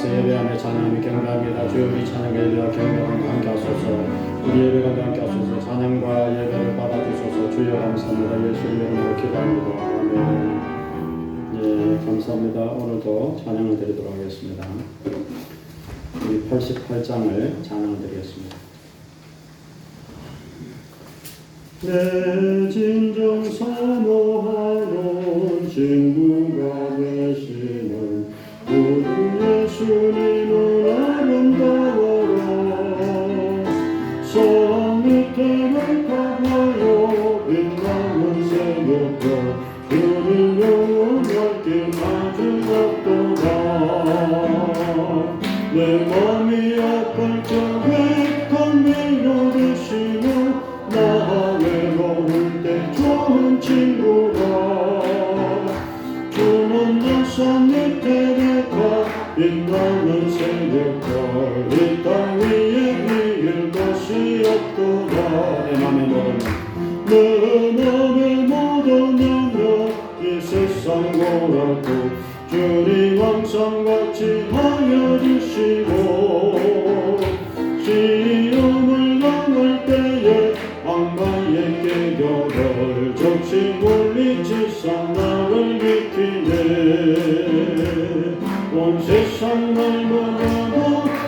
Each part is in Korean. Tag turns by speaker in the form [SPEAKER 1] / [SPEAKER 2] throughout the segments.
[SPEAKER 1] 나와서 예배하며 찬양하며 경배합니다. 주여 우리 찬양과 예배와 경배와 함께 하소서. 우리 예배가 함께 하소서. 찬양과 예배를 받아주소서. 주여 감사합니다. 예수 이름으로 기도합니다. 아멘. 예, 감사합니다. 오늘도 찬양을 드리도록 하겠습니다. 우리 88장을 찬양을 드리겠습니다. 내 진정 사모하는 친구가 되시는 우리 예수님은 아름다워라. 성 밑에를 가봐요. 빛나는 새벽별 주님 영원하게 마주었도다. 내 맘이 아플 적에 건미로 되시며 나 외로울 때 좋은 친구라. 주는 내 산 밑에 내가 빛나는 새벽별 이 땅 위에 비길 것이 없도다. 내 맘의 모든 영역 이 세상 고라도 주님 항상 같이 하여 주시고 시험을 당할 때에 악마의 깨결을 적시 물리치사 나를 지키네. 온 세상 날마다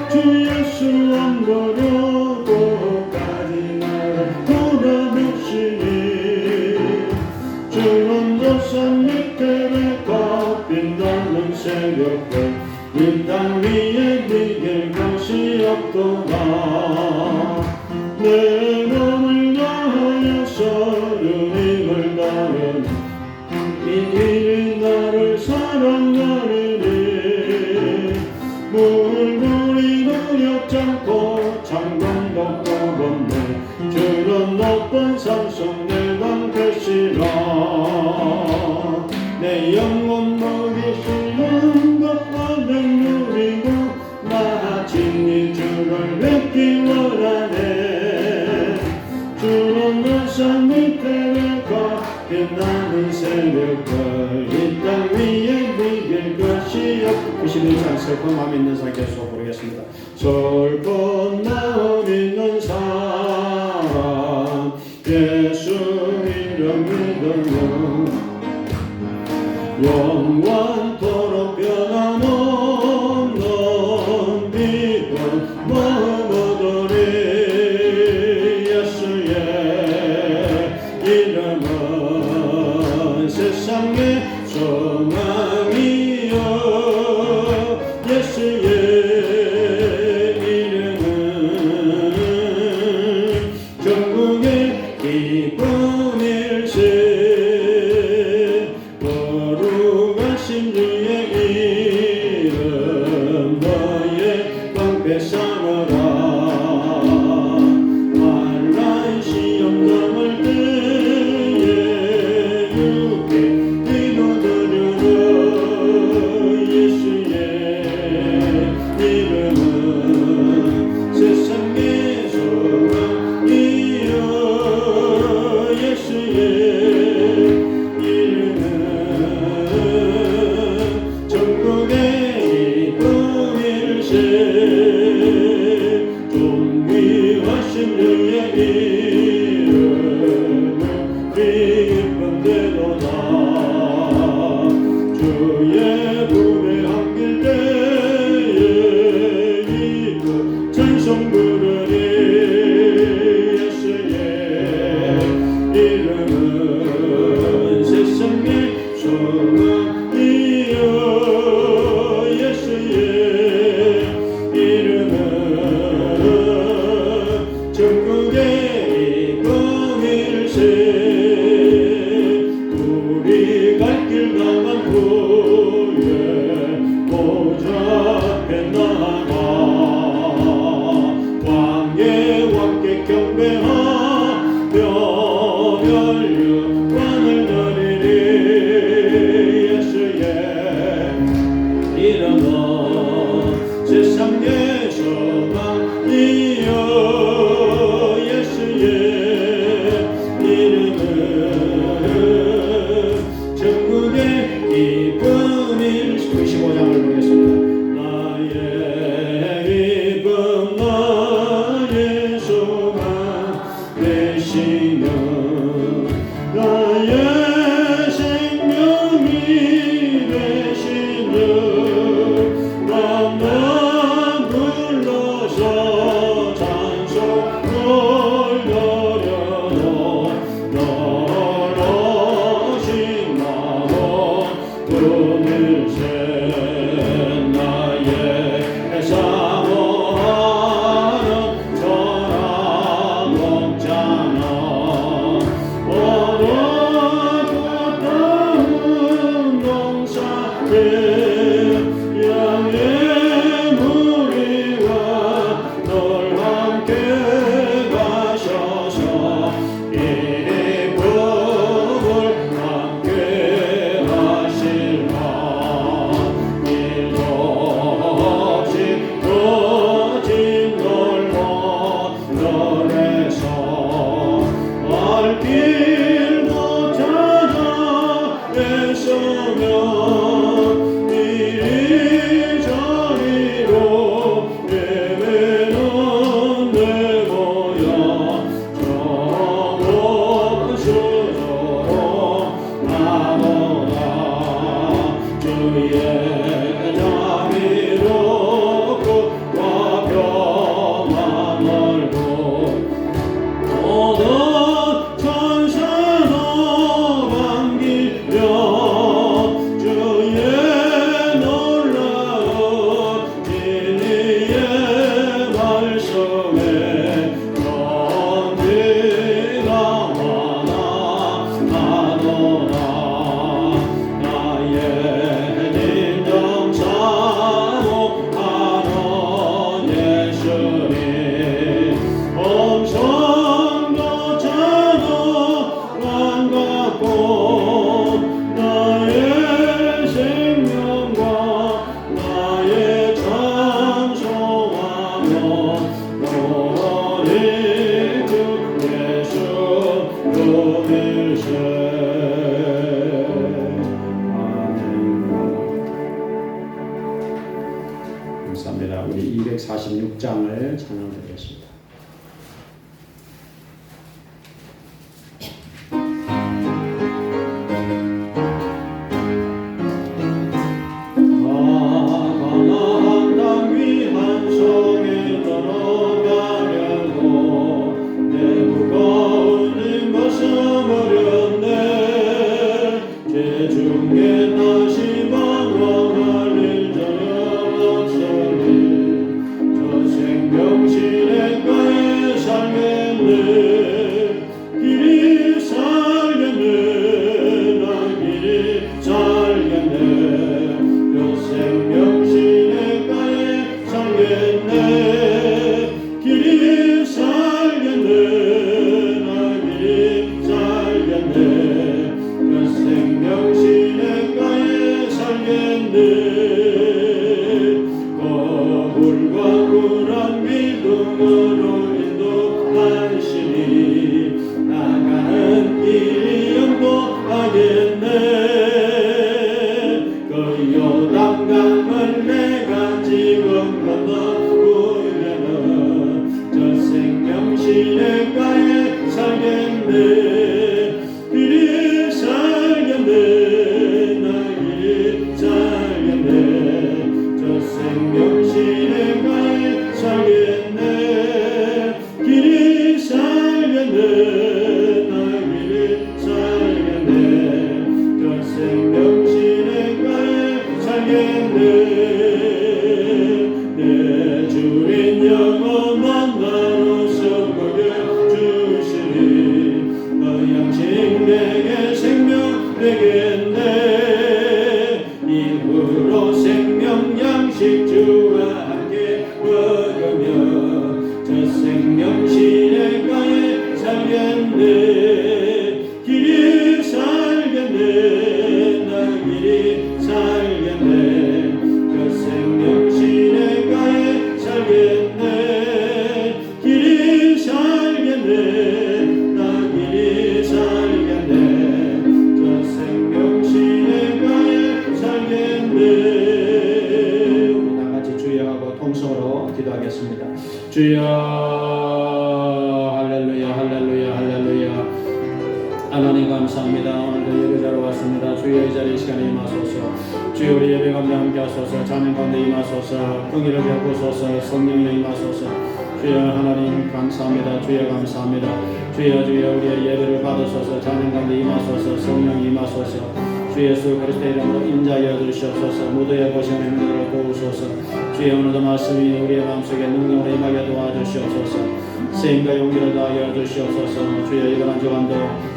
[SPEAKER 1] 주 예수 안 버려 끝까지 나를 돌아보시니. 주는 저 산 밑에 내가 빛나는 새벽별 이 땅 위에 비길 것이 없도다. 내 맘을 다하여서 주님을 따르는 이 길이 나를 사랑하리니. 물불이 노력 않고 장관도 떠건네 주는 높은 산속 내 방패시라. 내 영혼 먹이시는 것과 능률이고 나 진리 주를 뵙기 원하네. 주는 내 산 밑에 내가 빛나는 새벽별 이 땅 위에 비길 것이 없고. 91장 슬픈 마음 있는 사람 계속 부르겠습니다. 슬픈 마음 있는 사람 예수 이름 믿으며 영원토록 변함없는 믿음 마음 얻으리. 예수의 이름은 세상의 소망이여. 예수의 이름은 전국의 기쁨일세. 거룩하신 주의 이름 너의 방패 삼으라. 환난 시험 넘을 때에 주께 기도드려라. 예수의 이름은 세상의 소망이여. 예수의 이름은 전국의 기쁨일세. 존귀하신 주의 이름은 기쁨되도다. 주의 불에 안길 때에 이끌 찬송 부르리. 예수의 이름은 세상의 소망이여. 예수의 이름은 전국의 기쁨일세. 우리 갈 길 가만 후에 보좌 앞에 나가 왕의 왕께 경배하며 멸류관을 드리리. 예수의 이름은 세상의 소망이여. 예수의 이름은 전국의 기쁨일세. 95장을 보겠습니다. 나의 감사합니다. 우리 246장을 찬양드리겠습니다. 주여 할렐루야 할렐루야 할렐루야. 하나님 감사합니다. 오늘도 예배자로 왔습니다. 주여 이 자리 시간에 임하소서. 주여 우리 예배 가운데 함께 하소서. 자녀 가운데 임하소서. 긍휼을 베푸소서. 성령이 임하소서. 주여 하나님 감사합니다. 주여 감사합니다. 주여 우리의 예배를 받으소서. 자녀 가운데 임하소서. 성령이 임하소서. 주 예수 그리스도의 이름으로 임자하여 주시옵소서. 무도의 고생한 행들을 도우소서. 주의 오늘도 말씀이 우리의 마음속에 능력으로 임하게 도와주시옵소서. 세임과 용기를 다하여 주시옵소서. 주여 이번 한 주간도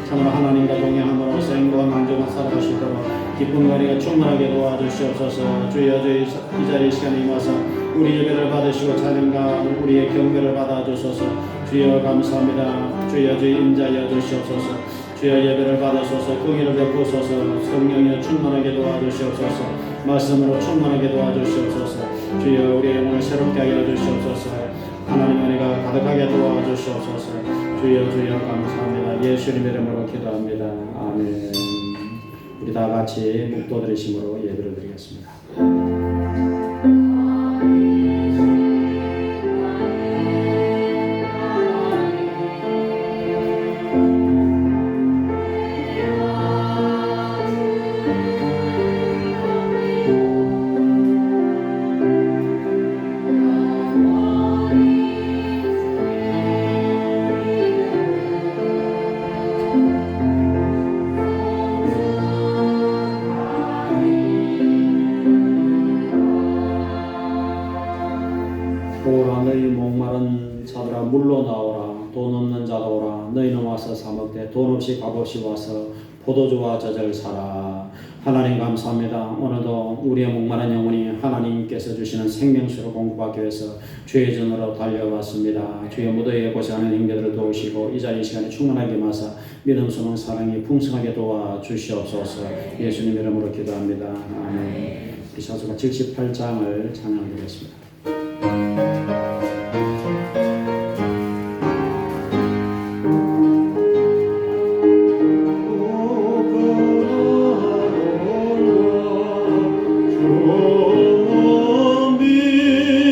[SPEAKER 1] 참으로 하나님과 동행함으로 생과 만족한 살아갈 수 있도록 기쁜 거리가 충만하게 도와주시옵소서. 주여 이 자리 시간에 임하사 우리 예배를 받으시고 찬양과 우리의 경배를 받아주소서. 주여 감사합니다. 주여 임자하여 주시옵소서. 주여 예배를 받으소서. 긍휼을 베푸소서. 성령이여 충만하게 도와주시옵소서. 말씀으로 충만하게 도와주시옵소서. 주여 우리의 영혼을 새롭게 하여 주시옵소서. 하나님 은혜가 가득하게 도와주시옵소서. 주여 감사합니다. 예수님 이름으로 기도합니다. 아멘. 우리 다 같이 묵도드리심으로 예배를 드리겠습니다. 오라 너희 목마른 자들아 물로 나오라. 돈 없는 자가 오라. 너희는 와서 사 먹되 돈 없이 값 없이 와서 포도주와 젖을 사라. 하나님 감사합니다. 오늘도 우리의 목마른 영혼이 하나님께서 주시는 생명수로 공급받기 위해서 주의 전으로 달려왔습니다. 주의 무더위에 고생하는 형제들을 도우시고 이 자리 시간에 충만하게 마사 믿음, 소망, 사랑이 풍성하게 도와주시옵소서. 예수님 이름으로 기도합니다. 아멘. 우리 사수가 78장을 찬양드리겠습니다.
[SPEAKER 2] 주님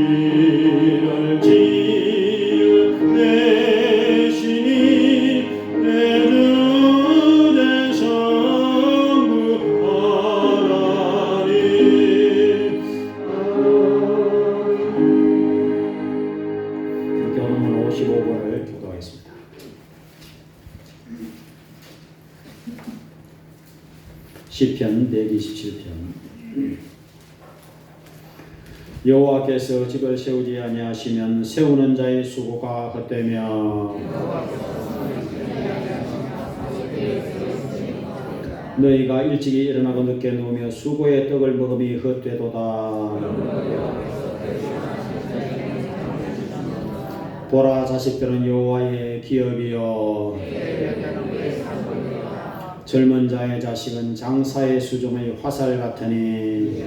[SPEAKER 1] 우리를 지으신 이내 눈의 성부 하나님 교동문 55번을 교도하겠습니다. 시편 127편. 여호와께서 집을 세우지 아니하시면 세우는 자의 수고가 헛되며 너희가 일찍이 일어나고 늦게 누우며 수고의 떡을 먹음이 헛되도다. 보라, 자식들은 여호와의 기업이요 젊은 자의 자식은 장사의 수종의 화살 같으니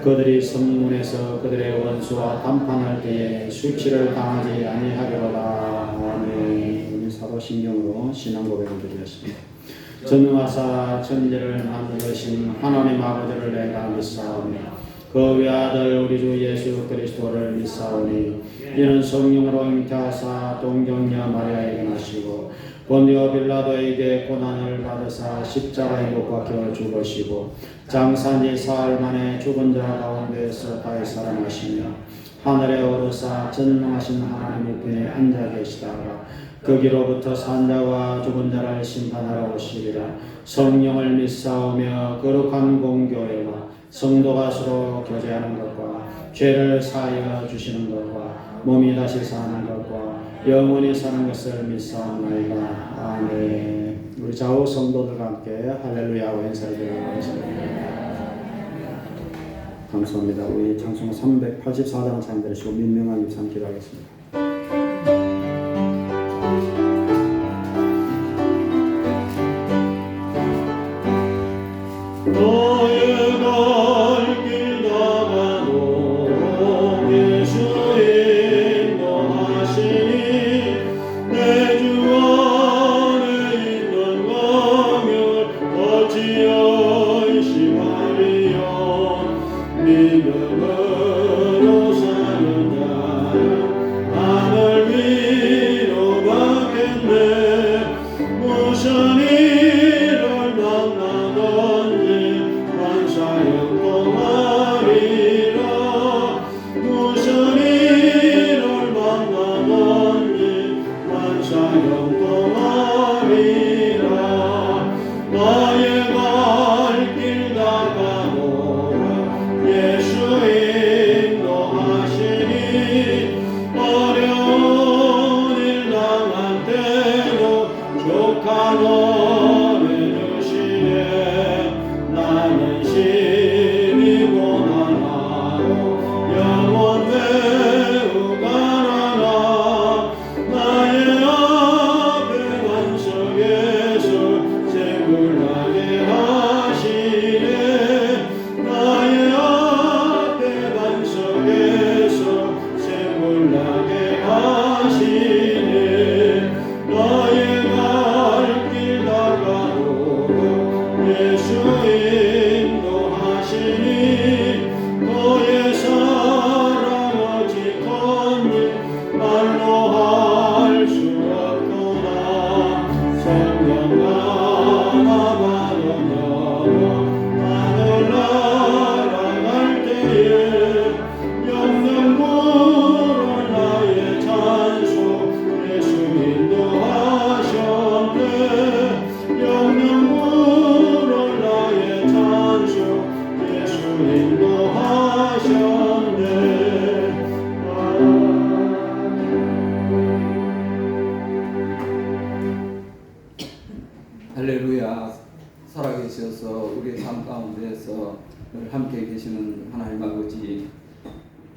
[SPEAKER 1] 그들이 성문에서 그들의 원수와 담판할 때에 수치를 당하지 아니하리로다. 아멘. 우리 사도신경으로 신앙 고백을 드리겠습니다. 전능하사 천지를 만드신 하나님 아버지를 내가 믿사오니 그 외아들 우리 주 예수 그리스도를 믿사오니 이는 성령으로 잉태하사 동정녀 마리아에게 나시고 본디오 빌라도에게 고난을 받으사 십자가에 못 박혀 죽으시고 장사지 사흘 만에 죽은 자 가운데에서 다시 살아나시며 하늘에 오르사 전능하신 하나님 우편에 앉아 계시다가 거기로부터 산자와 죽은 자를 심판하러 오시리라. 성령을 믿사오며 거룩한 공교회와 성도가 서로 교제하는 것과 죄를 사하여 주시는 것과 몸이 다시 사는 것과 영원히 사는 것을 믿사옵나이다. 아멘. 우리 좌우 성도들과 함께 할렐루야와 인사를 드리겠습니다. 감사합니다. 우리 찬송 384장 찬양드리시고 민명한 입상 기도하겠습니다. 너의 갈 길 다가도 예수 인도하시니 내 주 안에 있는 가면 어찌 의심하리요. 믿음으로 사는 자는 하늘 위로 가겠네. 무슨 일을 만나든지 사용동하리라. 무슨 일을 만나든지 사용동하리라. 나의 갈 길 다가오라. 예수 인도하시니 어려운 일 당한 때도 족한 은혜 주시네. 나는 신이 고난하고 영원 매우 가난하. 나의 앞에 반석에서 새굴나게 하시네. 나의 앞에 반석에서 새굴나게 하시네. 나의 갈 길 다가오고 예수 인도하시니 너의 사랑 어찌 컸니 말로 할 수 없도다. 성령 하나 받으며 하늘나라 갈 때에 영영으로 나의 찬송 예수 인도하셨네. 영영으로 나의 찬송 예수 인도하셨네.
[SPEAKER 2] 할렐루야. 살아계셔서 우리의 삶 가운데에서 늘 함께 계시는 하나님 아버지,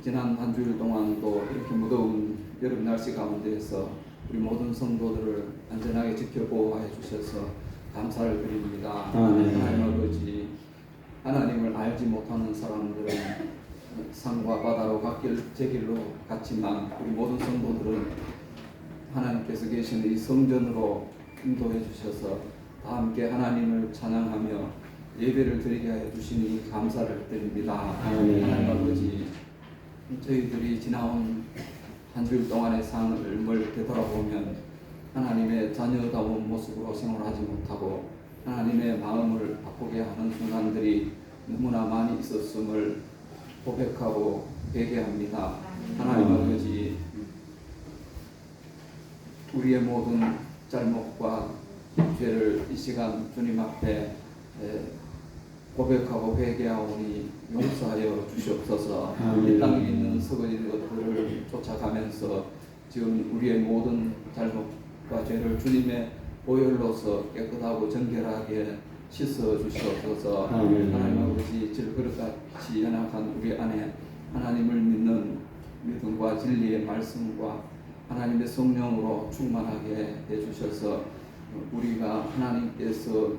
[SPEAKER 2] 지난 한 주일 동안도 이렇게 무더운 여름 날씨 가운데에서 우리 모든 성도들을 안전하게 지켜보호해 주셔서 감사를 드립니다. 하나님 아버지, 하나님을 알지 못하는 사람들은 산과 바다로 갓길 제 길로 갔지만 우리 모든 성도들은 하나님께서 계시는 이 성전으로 인도해 주셔서 다 함께 하나님을 찬양하며 예배를 드리게 하여 주시니 감사를 드립니다.
[SPEAKER 1] 아멘.
[SPEAKER 2] 하나님 아버지, 저희들이 지나온 한 주일 동안의 삶을 되돌아보면 하나님의 자녀다운 모습으로 생활하지 못하고 하나님의 마음을 바꾸게 하는 순간들이 너무나 많이 있었음을 고백하고 회개합니다. 하나님 아버지, 우리의 모든 잘못과 죄를 이 시간 주님 앞에 고백하고 회개하오니 용서하여 주시옵소서. 이 땅에 있는 썩어진 것들을 쫓아가면서 지금 우리의 모든 잘못과 죄를 주님의 보혈로서 깨끗하고 정결하게 씻어 주시옵소서. 하나님 아버지, 질그릇같이 연약한 우리 안에 하나님을 믿는 믿음과 진리의 말씀과 하나님의 성령으로 충만하게 해주셔서 우리가 하나님께서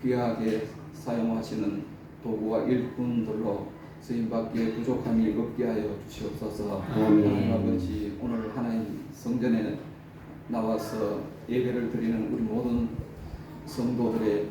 [SPEAKER 2] 귀하게 사용하시는 도구와 일꾼들로 쓰임받기에 부족함이 없게 하여 주시옵소서. 하나님 아버지, 오늘 하나님 성전에 나와서 예배를 드리는 우리 모든 성도들의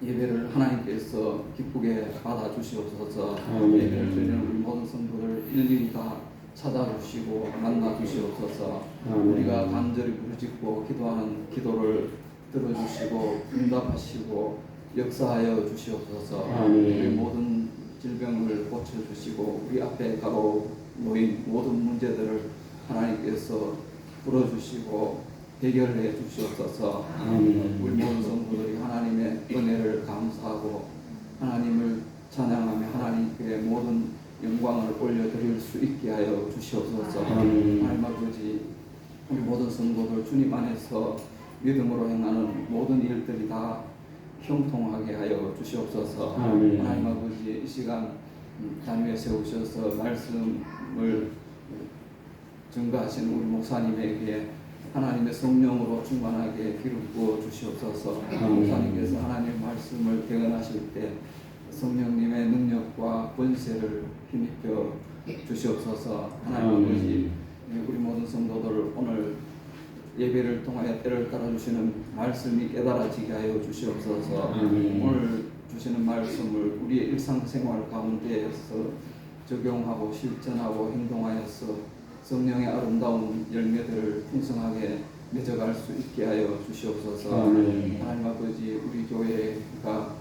[SPEAKER 2] 예배를 하나님께서 기쁘게 받아주시옵소서. 예배를 드리는 우리 모든 성도들 일일이 다 찾아주시고 만나주시옵소서. 우리가 간절히 부르짖고 기도하는 기도를 들어주시고 응답하시고 역사하여 주시옵소서. 우리 모든 질병을 고쳐주시고 우리 앞에 가로 놓인 모든 문제들을 하나님께서 풀어주시고 해결해 주시옵소서. 우리 모든 성도들이 하나님의 은혜를 감사하고 하나님을 찬양하며 하나님께 모든 영광을 올려드릴 수 있게 하여 주시옵소서. 하나님 아버지, 우리 모든 성도들 주님 안에서 믿음으로 행하는 모든 일들이 다 형통하게 하여 주시옵소서. 하나님 아버지, 이 시간 단위에 세우셔서 말씀을 증거하시는 우리 목사님에게 하나님의 성령으로 충만하게 기름 부어 주시옵소서. 목사님께서 하나님의 말씀을 대언하실 때 성령님의 능력과 권세를 힘입혀 주시옵소서. 하나님 아버지, 우리 모든 성도들 오늘 예배를 통하여 때를 따라주시는 말씀이 깨달아지게 하여 주시옵소서. 오늘 주시는 말씀을 우리의 일상생활 가운데에서 적용하고 실천하고 행동하여서 성령의 아름다운 열매들을 풍성하게 맺어갈 수 있게 하여 주시옵소서. 하나님 아버지, 우리 교회가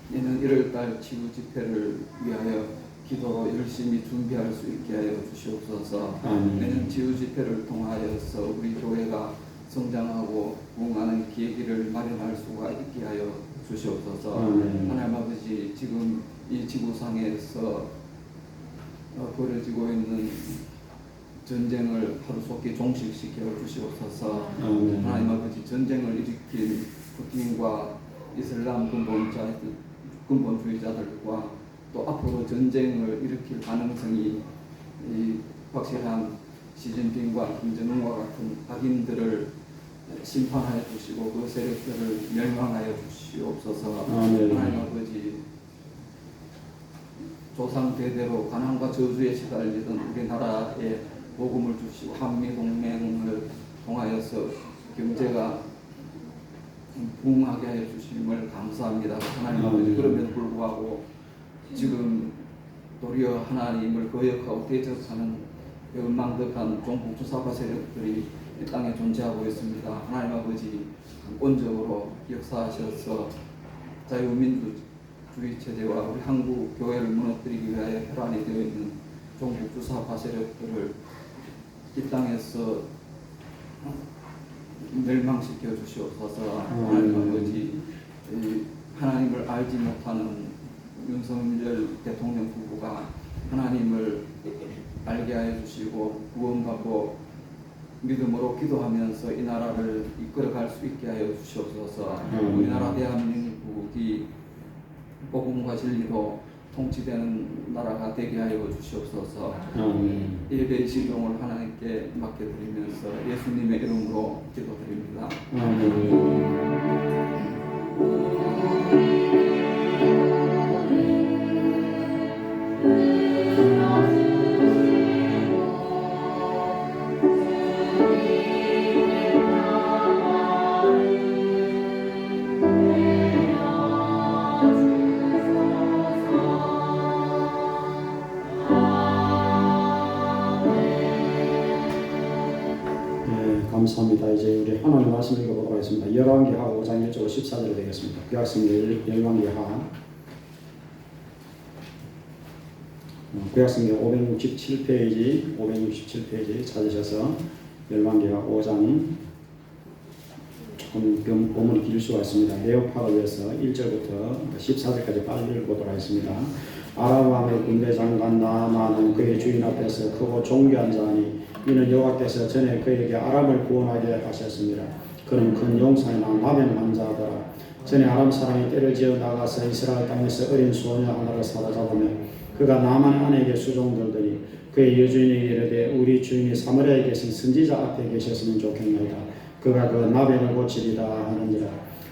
[SPEAKER 2] 내년 1월달 치유 집회를 위하여 기도로 열심히 준비할 수 있게 하여 주시옵소서. 내년 치유 집회를 통하여서 우리 교회가 성장하고 부흥하는 계기를 마련할 수가 있게 하여 주시옵소서. 하나님 아버지, 지금 이 지구상에서 벌어지고 있는 전쟁을 하루속히 종식시켜 주시옵소서. 하나님 아버지, 전쟁을 일으킨 푸틴과 이슬람 근본주의자들과 또 앞으로 전쟁을 일으킬 가능성이 확실한 시진핑과 김정은과 같은 악인들을 심판하여 주시고 그 세력들을 멸망하여 주시옵소서. 하나님 아버지, 조상 대대로 가난과 저주에 시달리던 우리나라에 복음을 주시고 한미동맹을 통하여서 경제가 부흥하게 하여 주심을 감사합니다. 하나님 아버지, 그럼에도 불구하고 지금 도리어 하나님을 거역하고 대적하는 멸망덕한 종북주사파 세력들이 이 땅에 존재하고 있습니다. 하나님 아버지, 강권적으로 역사하셔서 자유민주주의 체제와 우리 한국 교회를 무너뜨리기 위하여 혈안이 되어 있는 종북주사파 세력들을 이 땅에서 멸망시켜 주시옵소서. 하나님 아버지, 하나님을 알지 못하는 윤석열 대통령 부부가 하나님을 알게 하여 주시고 구원받고 믿음으로 기도하면서 이 나라를 이끌어갈 수 있게 하여 주시옵소서. 우리나라 대한민국이 복음과 진리로 통치되는 나라가 되게 하여 주시옵소서. 예배 시종을 하나님께 맡겨드리면서 예수님의 이름으로 기도드립니다.
[SPEAKER 1] 감사합니다. 이제 우리 하나님 말씀 읽어보도록 하겠습니다. 열왕기하 5장 1절 14절 되겠습니다. 구약성경 열왕기하 구약성경 567페이지 찾으셔서 열왕기하 5장 조금 본문이 길 수가 있습니다. 네오파를 위해서 1절부터 14절까지 빨리 읽어보도록 하겠습니다. 아람 왕의 군대 장관 나아만은 그의 주인 앞에서 크고 존귀한 자니 이는 여호와께서 전에 그에게 아람을 구원하게 하셨습니다. 그는 큰 용사이나 나병한 자더라. 전에 아람 사람이 때를 지어 나가서 이스라엘 땅에서 어린 소녀 하나를 사로잡으며 그가 나만의 아내에게 수종들더니 그의 여주인에게 이르되 우리 주인이 사마리아에 계신 선지자 앞에 계셨으면 좋겠나이다. 그가 그 나병을 고치리다 하는지라.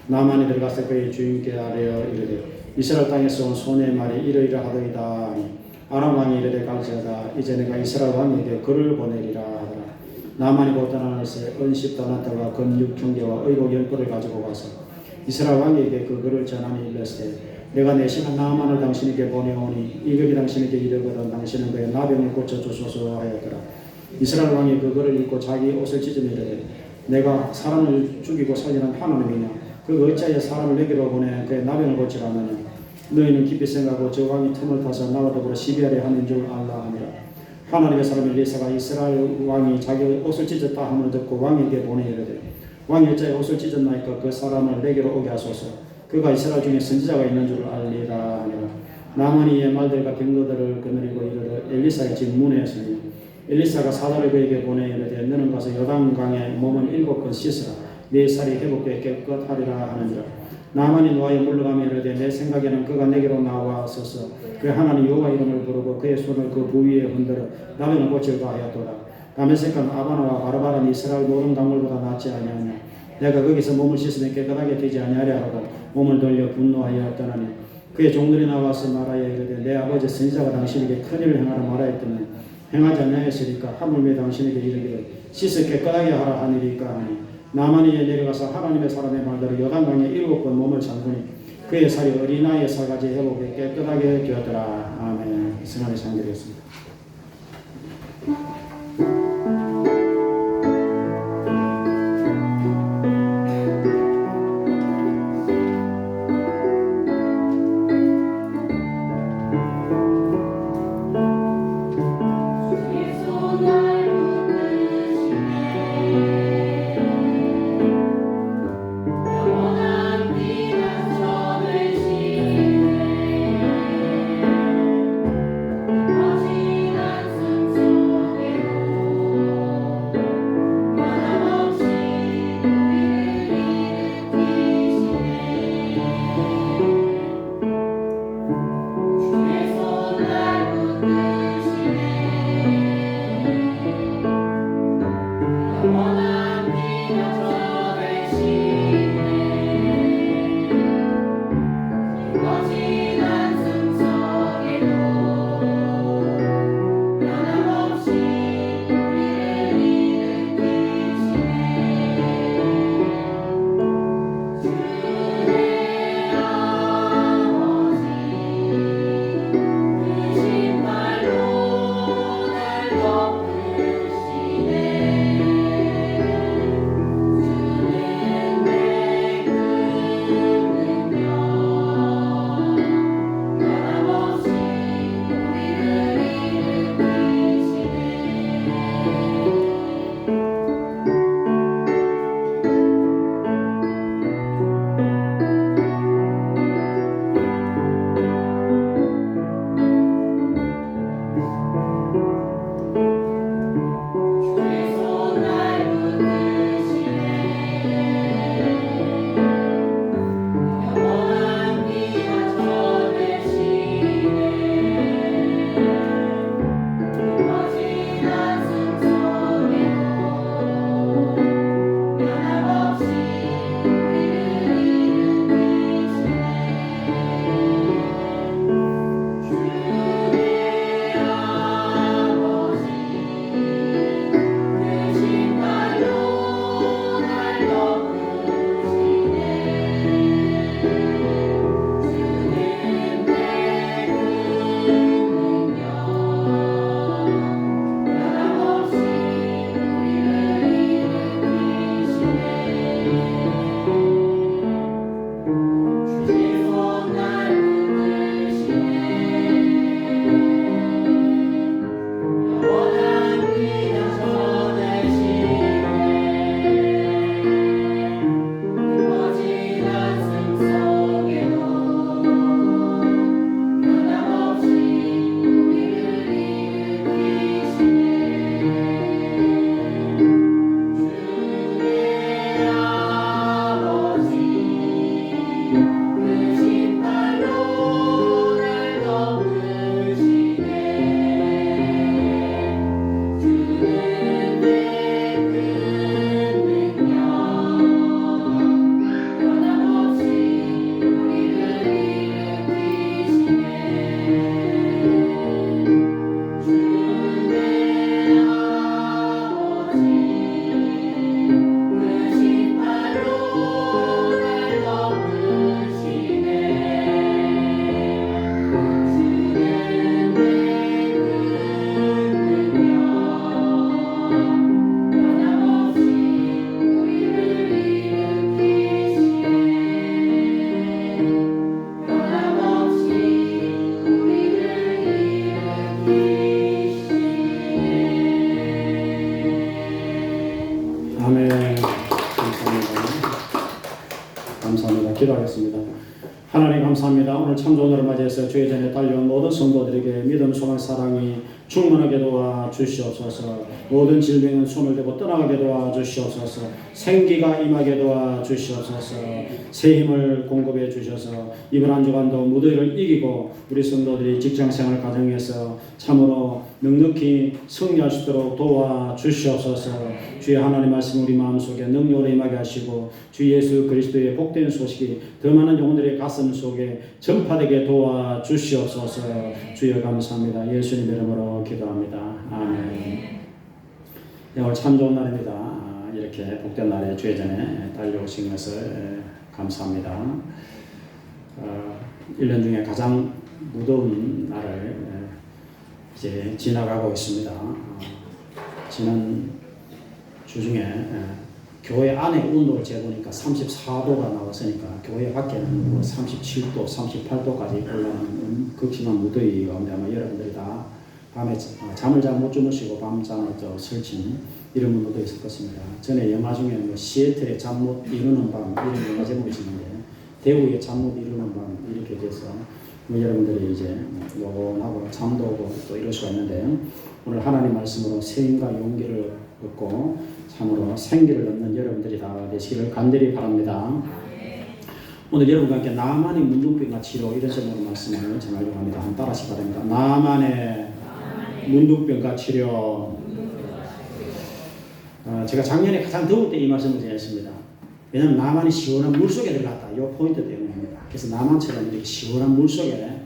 [SPEAKER 1] 나만이 들어가서 그의 주인께 아뢰어 이르되 이스라엘 땅에서 온 소녀의 말이 이러이러하더이다 하니 아람 왕이 이르되 갈지어다. 이제 내가 이스라엘 왕에게 글을 보내리라 하더라. 나만이 곧 떠나서 은십 달란트와 건육 중개와 의복 10벌을 가지고 가서 이스라엘 왕에게 그 글을 전하니 이르시되 내가 내 신하 나만을 당신에게 보내오니 이 글이 당신에게 이르거든 당신은 그의 나병을 고쳐주소서 하였더라. 이스라엘 왕이 그 글을 읽고 자기 옷을 찢으며 이르되 내가 사람을 죽이고 살리는 하나님이냐 그 어찌하여 사람을 내게로 보내 그의 나병을 고치라느냐. 너희는 깊이 생각하고 저 왕이 틈을 타서 나와 더불어 시비하려 하는 줄 알라 하니라. 하나님의 사람 엘리사가 이스라엘 왕이 자기 옷을 찢었다 함을 듣고 왕에게 보내 이르되 왕이 어찌하여 옷을 찢었나이까 그 사람을 내게로 오게 하소서. 그가 이스라엘 중에 선지자가 있는 줄 알리라 하니라. 나만이 이의 말들과 병거들을 거느리고 이르러 엘리사의 집 문에 서니 엘리사가 사자를 그에게 보내 이르되 너는 가서 요단강에 몸을 7번 씻으라. 네 살이 회복되어 깨끗하리라 하느니라. 나만이 노아에 물러가며 이르되 내 생각에는 그가 내게로 나와서서 그 하나님 여호와 이름을 부르고 그의 손을 그 부위에 흔들어 나병을 고칠까 하였도다. 다메섹은 아바나와 바르바란 이스라엘 모든 강물보다 낫지 아니하냐. 내가 거기서 몸을 씻으면 깨끗하게 되지 아니하려 하고 몸을 돌려 분노하여 떠나니 그의 종들이 나와서 말하여 이르되 내 아버지 선지자가 당신에게 큰일을 행하라 말하였더니 행하지 아니하였으리까 하물며 당신에게 이르기를 씻어 깨끗하게 하라 하니리까 하니 나만이 내려가서 하나님의 사람의 말대로 요단강에 7번 몸을 잠그니 그의 살이 어린아이의 살같이 회복해 깨끗하게 되었더라. 아멘. 승하리 상드리겠습니다. 감사합니다. 오늘 참 좋은 날을 맞이해서 주의 전에 달려온 모든 성도들에게 믿음, 소망, 사랑이 충만하게 도와 주시옵소서. 모든 질병은 손을 대고 떠나게 도와 주시옵소서. 생기가 임하게 도와 주시옵소서. 새 힘을 공급해 주셔서 이번 한 주간도 무더위를 이기고 우리 성도들이 직장생활 가정에서 참으로 넉넉히 승리할 수 있도록 도와 주시옵소서. 주의 하나님 말씀 우리 마음속에 능력으로 임하게 하시고 주 예수 그리스도의 복된 소식이 더 많은 영혼들의 가슴 속에 전파되게 도와 주시옵소서. 주여 감사합니다. 예수님 이름으로 기도합니다. 아멘. 네, 오늘 참 좋은 날입니다. 이렇게 복된 날에 주의 전에 달려오신 것을 감사합니다. 1년 중에 가장 무더운 날을 이제 지나가고 있습니다. 지난 주 중에 교회 안에 온도를 재보니까 34도가 나왔으니까 교회 밖에는 37도, 38도까지 올라가는 극심한 무더위 가운데 아마 여러분들이 다 밤에 잠을 잘 못 주무시고 밤잠을 또 설친 이런 분들도 있을 것입니다. 전에 영화 중에 시애틀의 잠 못 이루는 밤 이런 영화 제목이 있는데 대구의 잠 못 이루는 밤 이렇게 돼서 여러분들이 이제 노곤하고 잠도 오고 또 이럴 수가 있는데 오늘 하나님 말씀으로 세임과 용기를 얻고 참으로 생기를 얻는 여러분들이 다 되시기를 간절히 바랍니다. 오늘 여러분과 함께 나만의 문둥병과 치료 이런 제목으로 말씀을 전하려고 합니다. 한번 따라하시기 바랍니다. 나만의 문둥병과 치료. 제가 작년에 가장 더울 때 이 말씀을 드렸습니다. 왜냐하면 나만이 시원한 물속에 들어갔다. 이 포인트 때문입니다. 그래서 나만처럼 이렇게 시원한 물속에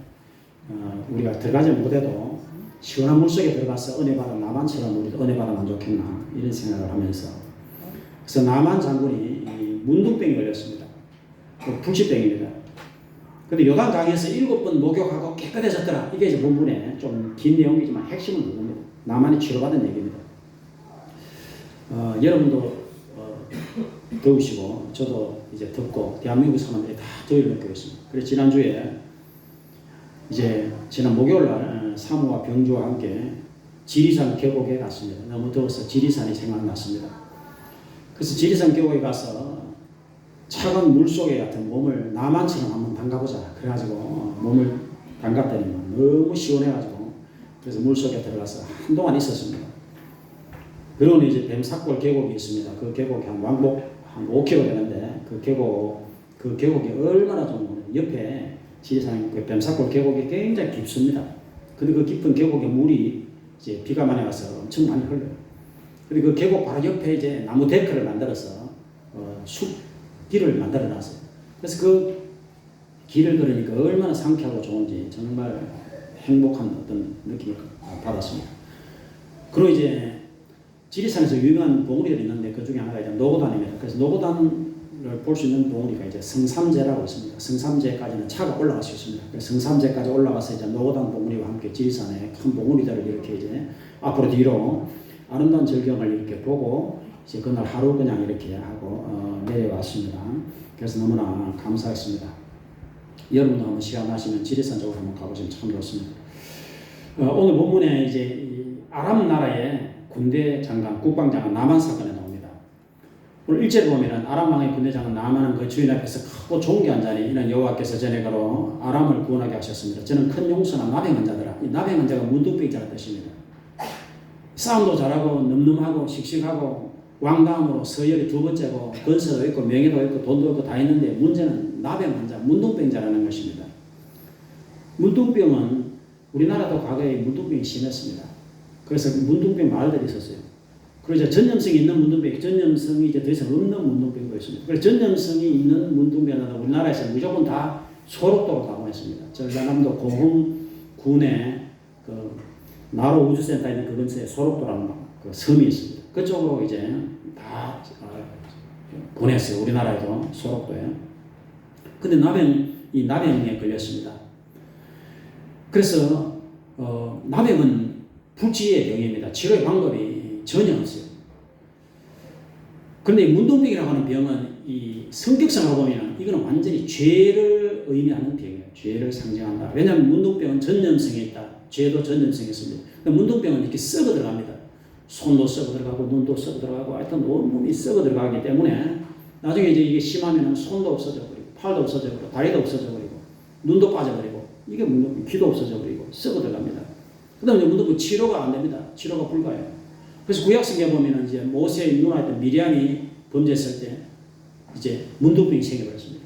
[SPEAKER 1] 우리가 들어가지 못해도 시원한 물속에 들어가서 은혜 받아 나만처럼 우리도 은혜 받으면 안 좋겠나 이런 생각을 하면서 그래서 나만 장군이 문둥병이 걸렸습니다. 불치병입니다. 근데 요단 강에서 7번 목욕하고 깨끗해졌더라. 이게 이제 본문에 좀 긴 내용이지만 핵심은 그겁니다. 나만이 치료받은 얘기입니다. 여러분도 더우시고 저도 이제 덥고 대한민국 사람들이 다 더위를 느끼고 있습니다. 그래서 지난주에 이제 지난 목요일날 사무와 병주와 함께 지리산 계곡에 갔습니다. 너무 더워서 지리산이 생각났습니다. 그래서 지리산 계곡에 가서 차가운 물속에 같은 몸을 나만처럼 한번 담가보자. 그래가지고 몸을 담갔더니 너무 시원해가지고 그래서 물속에 들어가서 한동안 있었습니다. 그러고 이제 뱀사골 계곡이 있습니다. 그 계곡이 한 왕복 한 5km 되는데 그 계곡이 얼마나 좋은 옆에 지리산 그 뱀사골 계곡이 굉장히 깊습니다. 근데 그 깊은 계곡의 물이 이제 비가 많이 와서 엄청 많이 흘러요. 그리고 그 계곡 바로 옆에 이제 나무 데크를 만들어서 숲길을 만들어 놨어요. 그래서 그 길을 걸으니까 얼마나 상쾌하고 좋은지 정말 행복한 어떤 느낌을 받았습니다. 그리고 이제 지리산에서 유명한 봉우리들이 있는데 그 중에 하나가 이제 노고단입니다. 그래서 노고단을 볼 수 있는 봉우리가 이제 성삼제라고 있습니다. 성삼제까지는 차가 올라갈 수 있습니다. 그래서 성삼제까지 올라가서 이제 노고단 봉우리와 함께 지리산에 큰 봉우리들을 이렇게 이제 앞으로 뒤로 아름다운 절경을 이렇게 보고 이제 그날 하루 그냥 이렇게 하고 내려왔습니다. 그래서 너무나 감사했습니다. 여러분도 한번 시간 나시면 지리산 쪽으로 한번 가보시면 참 좋습니다. 오늘 본문에 이제 아람 나라의 군대 장관, 국방장관 나만 사건에 나옵니다. 오늘 1절에 보면은 아람 왕의 군대 장관 나만은 그 주인 앞에서 크고 존귀한 자니 이는 여호와께서 전에가로 아람을 구원하게 하셨습니다. 저는 큰 용서나 나병한 자더라. 이 나병한 자가 문둥병자라는 뜻입니다. 싸움도 잘하고 늠름하고 씩씩하고 왕다음으로 서열이 두 번째고 건설도 있고 명예도 있고 돈도 있고 다 있는데 문제는 나병한 자, 문둥병자라는 것입니다. 문둥병은 우리나라도 과거에 문둥병이 심했습니다. 그래서 문둥병 마을들이 있었어요. 그리고 이제 전염성이 있는 문둥병, 전염성이 이제 더 이상 없는 문둥병도 있습니다. 그래서 전염성이 있는 문둥병은 우리나라에서 무조건 다 소록도로 다 보냈습니다. 전라남도 고흥군에 그 나로 우주센터 있는 그 근처에 소록도라는 그 섬이 있습니다. 그쪽으로 이제 다 보냈어요. 우리나라에도 소록도에. 근데 이 나병에 걸렸습니다. 그래서 나병은 불치의 병입니다. 치료의 방법이 전혀 없어요. 그런데 문둥병이라고 하는 병은 이 성격상으로 보면 이거는 완전히 죄를 의미하는 병이에요. 죄를 상징한다. 왜냐하면 문둥병은 전염성이 있다. 죄도 전염성이 있습니다. 문둥병은 이렇게 썩어 들어갑니다. 손도 썩어 들어가고 눈도 썩어 들어가고 하여튼 온몸이 썩어 들어가기 때문에 나중에 이제 이게 심하면 손도 없어져 버리고 팔도 없어져 버리고 다리도 없어져 버리고
[SPEAKER 3] 눈도 빠져버리고 이게 문둥병, 귀도 없어져 버리고 썩어 들어갑니다. 그 다음에 문둥병 치료가 안 됩니다. 치료가 불가해요. 그래서 구약성경에 보면은 이제 모세의 누나였던 미리암이 범죄했을 때 이제 문둥병이 생겨버렸습니다.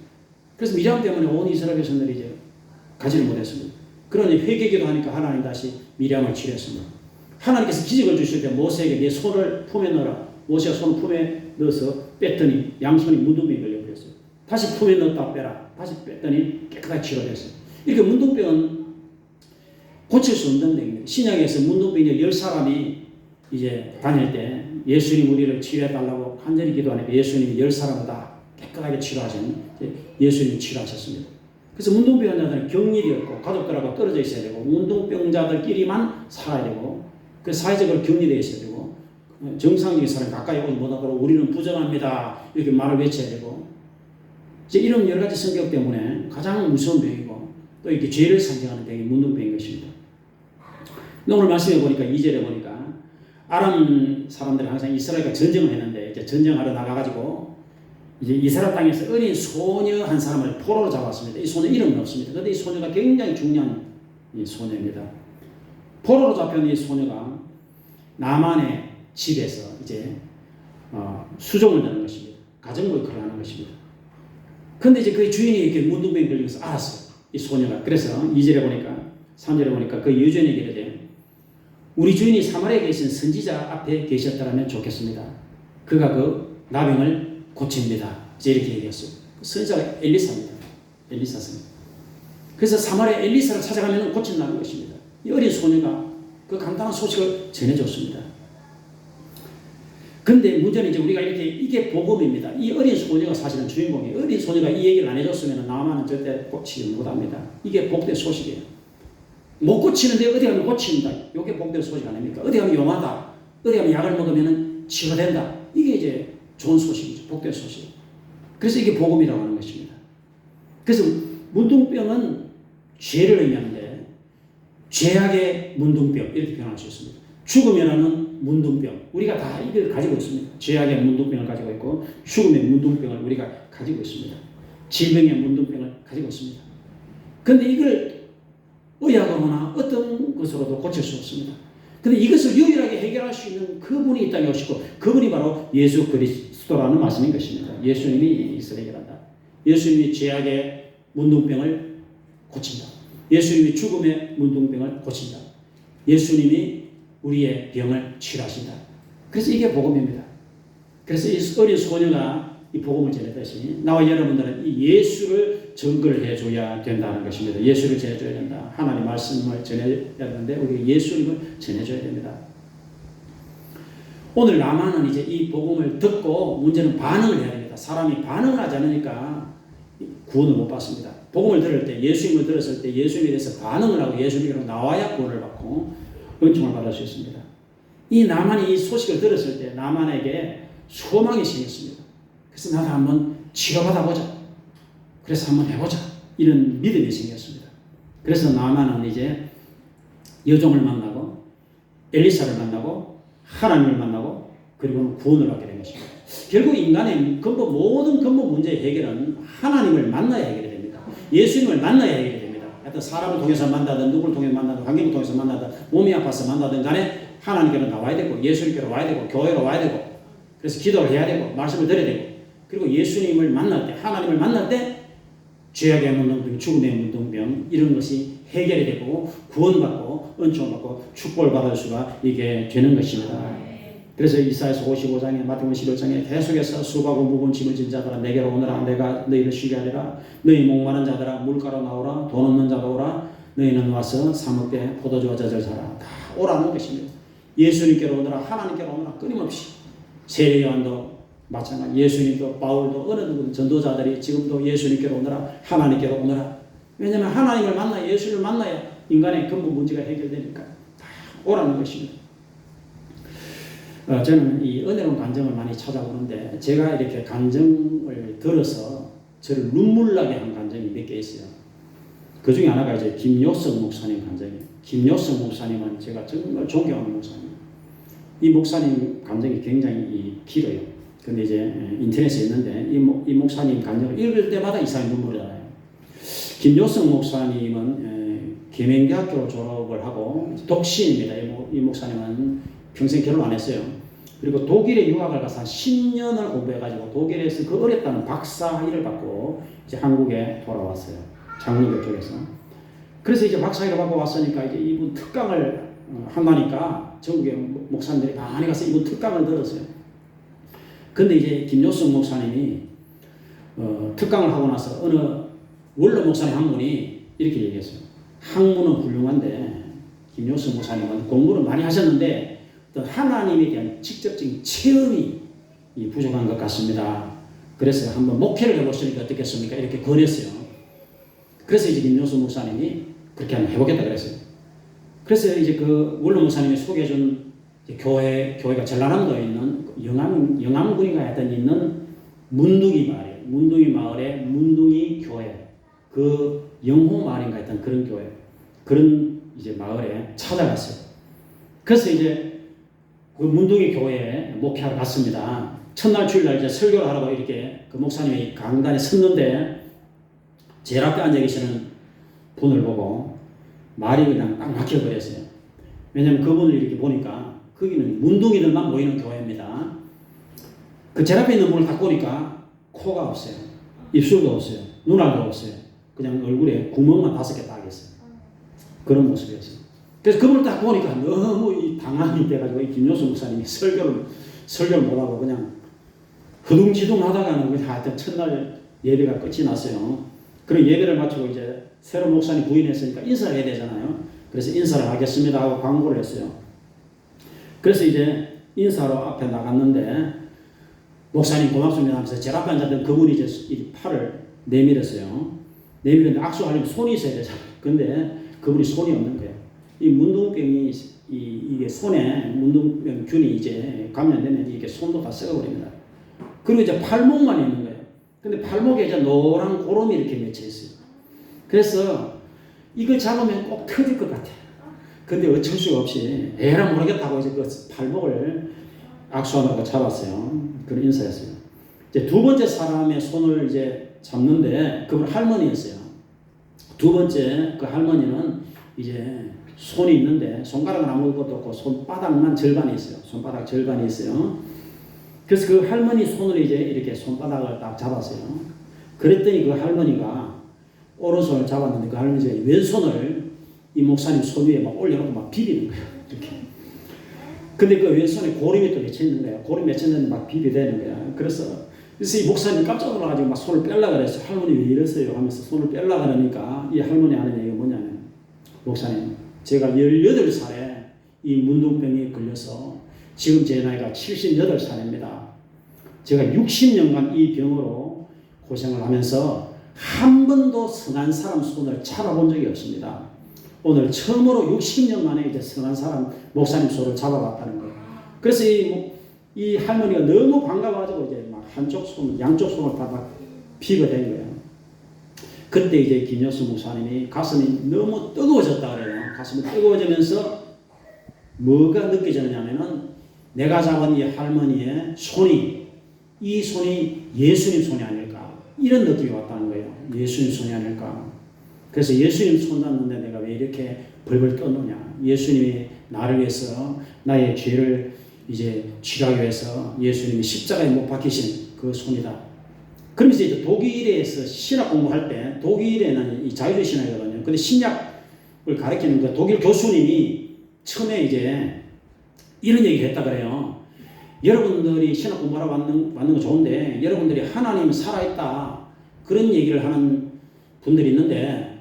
[SPEAKER 3] 그래서 미리암 때문에 온 이스라엘 백성들이 이제 가지를 못했습니다. 그러니 회개기도 하니까 하나님 다시 미리암을 치료했습니다. 하나님께서 기적을 주실 때 모세에게 내 손을 품에 넣어라. 모세가 손을 품에 넣어서 뺐더니 양손이 문둥병이 걸려버렸어요. 다시 품에 넣었다 빼라. 다시 뺐더니 깨끗하게 치료됐어요. 이렇게 문둥병은 고칠 수 없는 병입니다. 신약에서 문둥병이 10사람이 이제 다닐 때 예수님 우리를 치료해달라고 간절히 기도하니까 예수님이 10사람을 다 깨끗하게 치료하신 예수님이 치료하셨습니다. 그래서 문둥병 환자들은 격리되어 있고 가족들하고 떨어져 있어야 되고 문둥병자들끼리만 살아야 되고 그 사회적으로 격리되어 있어야 되고 정상적인 사람이 가까이 오지 못하도록 우리는 부정합니다. 이렇게 말을 외쳐야 되고 이제 이런 여러 가지 성격 때문에 가장 무서운 병이고 또 이렇게 죄를 상징하는 병이 문둥병인 것입니다. 오늘 말씀해 보니까 2절에 보니까 아람 사람들이 항상 이스라엘과 전쟁을 했는데 이제 전쟁하러 나가가지고 이제 이스라엘 땅에서 어린 소녀 한 사람을 포로로 잡았습니다. 이 소녀 이름은 없습니다. 그런데 이 소녀가 굉장히 중요한 이 소녀입니다. 포로로 잡혀온 이 소녀가 나만의 집에서 이제 수종을 내는 것입니다. 가정목욕을 하는 것입니다. 그런데 이제 그 주인이 이렇게 문둥병이 걸려서 알았어요. 이 소녀가. 그래서 2절에 보니까 3절에 보니까 그 여주인에게 이르되 우리 주인이 사마리아에 계신 선지자 앞에 계셨다면 좋겠습니다. 그가 그 나병을 고칩니다. 이제 이렇게 얘기했어요. 선지자가 엘리사입니다. 엘리사 선. 그래서 사마리아 엘리사를 찾아가면 고친다는 것입니다. 이 어린 소녀가 그 간단한 소식을 전해줬습니다. 그런데 문제는 이제 우리가 이게 복음입니다. 이 어린 소녀가 사실은 주인공이에요. 어린 소녀가 이 얘기를 안 해줬으면 나만은 절대 고치지 못합니다. 이게 복된 소식이에요. 못 고치는데 어디 가면 고친다. 이게 복된 소식 아닙니까? 어디 가면 용하다. 어디 가면 약을 먹으면 치료된다. 이게 이제 좋은 소식이죠. 복된 소식. 그래서 이게 복음이라고 하는 것입니다. 그래서 문둥병은 죄를 의미하는데 죄악의 문둥병 이렇게 표현할 수 있습니다. 죽음이라는 문둥병 우리가 다 이걸 가지고 있습니다. 죄악의 문둥병을 가지고 있고 죽음의 문둥병을 우리가 가지고 있습니다. 질병의 문둥병을 가지고 있습니다. 그런데 이걸 의학으로나 어떤 것으로도 고칠 수 없습니다. 그런데 이것을 유일하게 해결할 수 있는 그분이 이 땅에 오시고 그분이 바로 예수 그리스도라는 말씀인 것입니다. 예수님이 이것을 해결한다. 예수님이 죄악의 문둥병을 고친다. 예수님이 죽음의 문둥병을 고친다. 예수님이 우리의 병을 치료하신다. 그래서 이게 복음입니다. 그래서 이 어린 소녀가 이 복음을 전했듯이 나와 여러분들은 이 예수를 증거를 해줘야 된다는 것입니다. 예수를 전해줘야 된다. 하나님 말씀을 전해야 되는데 우리가 예수님을 전해줘야 됩니다. 오늘 나만은 이제 이 복음을 듣고 문제는 반응을 해야 됩니다. 사람이 반응을 하지 않으니까 구원을 못 받습니다. 복음을 들을 때 예수님을 들었을 때 예수님에 대해서 반응을 하고 예수님으로 나와야 구원을 받고 은총을 받을 수 있습니다. 이 나만이 이 소식을 들었을 때 나만에게 소망이 생겼습니다. 그래서 나도 한번 치료받아보자. 그래서 한번 해보자. 이런 믿음이 생겼습니다. 그래서 나만은 이제 여종을 만나고 엘리사를 만나고 하나님을 만나고 그리고 구원을 받게 된 것입니다. 결국 인간의 모든 근본 문제의 해결은 하나님을 만나야 해결이 됩니다. 예수님을 만나야 해결이 됩니다. 하여튼 사람을 통해서 만나든 누구를 통해서 만나든 환경을 통해서 만나든 몸이 아파서 만나든 간에 하나님께로 나와야 되고 예수님께로 와야 되고 교회로 와야 되고 그래서 기도를 해야 되고 말씀을 드려야 되고 그리고 예수님을 만날 때 하나님을 만날 때 죄악의 문둥병, 죽음의 문둥병 이런 것이 해결이 되고 구원받고 은총을 받고 축복을 받을 수가 이게 되는 것입니다. 그래서 이사야서 55장에 마태복음 11장에 계속해서 수고하고 무거운 짐을 진 자들아 내게로 오너라 내가 너희를 쉬게 하리라 너희 목마른 자들아 물가로 나오라 돈 없는 자가 오라 너희는 와서 사먹되 포도주와 젖을 사라 다 오라는 것입니다. 예수님께로 오너라 하나님께로 오너라 끊임없이 세례 요한도 마찬가지 예수님도 바울도 어느 누구든 전도자들이 지금도 예수님께로 오너라 하나님께로 오너라 왜냐하면 하나님을 만나 예수를 만나야 인간의 근본 문제가 해결되니까 다 오라는 것입니다. 저는 이 은혜로운 간증을 많이 찾아보는데 제가 이렇게 간증을 들어서 저를 눈물 나게 한 간증이 몇 개 있어요. 그 중에 하나가 이제 김요석 목사님 간증이에요. 김요석 목사님은 제가 정말 존경하는 목사님. 이 목사님 간증이 굉장히 길어요. 근데 이제 인터넷에 있는데 이 목사님 간증을 읽을 때마다 이상한 눈물이 나요. 김요성 목사님은 계명대학교를 졸업을 하고 독신입니다. 이 목사님은 평생 결혼 안 했어요. 그리고 독일에 유학을 가서 한 10년을 공부해가지고 독일에서 그 어렵다는 박사학위를 받고 이제 한국에 돌아왔어요. 장로교 쪽에서. 그래서 이제 박사학위를 받고 왔으니까 이제 이분 특강을 한다니까 전국의 목사님들이 많이 가서 이분 특강을 들었어요. 근데 이제 김요성 목사님이 특강을 하고 나서 어느 원로 목사님 한 분이 이렇게 얘기했어요. 학문은 훌륭한데 김요성 목사님은 공부를 많이 하셨는데 어떤 하나님에 대한 직접적인 체험이 부족한 것 같습니다. 그래서 한번 목회를 해보시니까 어떻겠습니까? 이렇게 권했어요. 그래서 이제 김요성 목사님이 그렇게 한번 해보겠다 그랬어요. 그래서 이제 그 원로 목사님이 소개해준 교회가 전라남도에 있는 영암군인가 하여튼 있는 문둥이 마을이에요. 문둥이 마을의 문둥이 교회. 그 영호 마을인가 하여튼 그런 교회. 그런 이제 마을에 찾아갔어요. 그래서 이제 그 문둥이 교회에 목회하러 갔습니다. 첫날 주일날 이제 설교를 하라고 이렇게 그 목사님이 강단에 섰는데 제일 앞에 앉아 계시는 분을 보고 말이 그냥 딱 막혀버렸어요. 왜냐면 그분을 이렇게 보니까 거기는 문둥이들만 모이는 교회입니다. 그 제일 앞에 있는 분을 딱 보니까 코가 없어요. 입술도 없어요. 눈알도 없어요. 그냥 얼굴에 구멍만 5개 딱 있어요. 그런 모습이었어요. 그래서 그분을 딱 보니까 너무 당황이 돼가지고 이 김요성 목사님이 설교를 못하고 그냥 허둥지둥 하다가는 그냥 하여튼 첫날 예배가 끝이 났어요. 그런 예배를 마치고 이제 새로 목사님 부임했으니까 인사를 해야 되잖아요. 그래서 인사를 하겠습니다 하고 광고를 했어요. 그래서 이제 인사로 앞에 나갔는데 목사님 고맙습니다 하면서 제일 앞에 앉았던 그분이 이제 이 팔을 내밀었어요. 내밀었는데 악수하려면 손이 있어야 되잖아요. 근데 그분이 손이 없는 거예요. 이 문둥병이 이게 손에 문둥병균이 이제 감염되면 이게 손도 다 썩어버립니다. 그리고 이제 팔목만 있는 거예요. 근데 팔목에 이제 노란 고름이 이렇게 맺혀 있어요. 그래서 이걸 잡으면 꼭 터질 것 같아요. 근데 어쩔 수가 없이 에라 모르겠다고 이제 그 팔목을 악수하다가 잡았어요. 그런 인사였어요. 이제 두 번째 사람의 손을 이제 잡는데 그분 할머니였어요. 두 번째 그 할머니는 이제 손이 있는데 손가락은 아무것도 없고 손바닥만 절반이 있어요. 손바닥 절반이 있어요. 그래서 그 할머니 손을 이제 이렇게 손바닥을 딱 잡았어요. 그랬더니 그 할머니가 오른손을 잡았는데 그 할머니가 왼손을 이 목사님 손 위에 막 올려놓고 막 비비는 거예요. 이렇게. 근데 그 왼손에 고름이 또 맺혀 있는 거예요. 고름 맺혔는데 막 비비되는 거야. 그래서 이 목사님 깜짝 놀라가지고 막 손을 뺄라 그랬어요. 할머니 왜 이러세요? 하면서 손을 뺄라 그러니까 이 할머니 하는 얘기가 뭐냐면 목사님 제가 18살에 이 문둥병에 걸려서 지금 제 나이가 78살입니다. 제가 60년간 이 병으로 고생을 하면서 한 번도 성한 사람 손을 잡아본 적이 없습니다. 오늘 처음으로 60년 만에 이제 성한 사람 목사님 손을 잡아봤다는 거예요. 그래서 이 할머니가 너무 반가워가지고 이제 막 한쪽 손, 양쪽 손을 다 비벼댄 거예요. 그때 이제 김요성 목사님이 가슴이 너무 뜨거워졌다 그래요. 가슴이 뜨거워지면서 뭐가 느껴지느냐면은 내가 잡은 이 할머니의 손이 이 손이 예수님 손이 아닐까 이런 느낌이 왔다는 거예요. 예수님 손이 아닐까. 그래서 예수님 손 잡는데 내가 왜 이렇게 벌벌 떠느냐. 예수님이 나를 위해서 나의 죄를 이제 치료하기 위해서 예수님이 십자가에 못 박히신 그 손이다. 그러면서 이제 독일에서 신학 공부할 때 독일에는 이 자유주의 신학이거든요. 근데 신약을 가르치는 그 독일 교수님이 처음에 이제 이런 얘기를 했다 그래요. 여러분들이 신학 공부하러 왔는 거 좋은데 여러분들이 하나님 살아있다 그런 얘기를 하는 분들이 있는데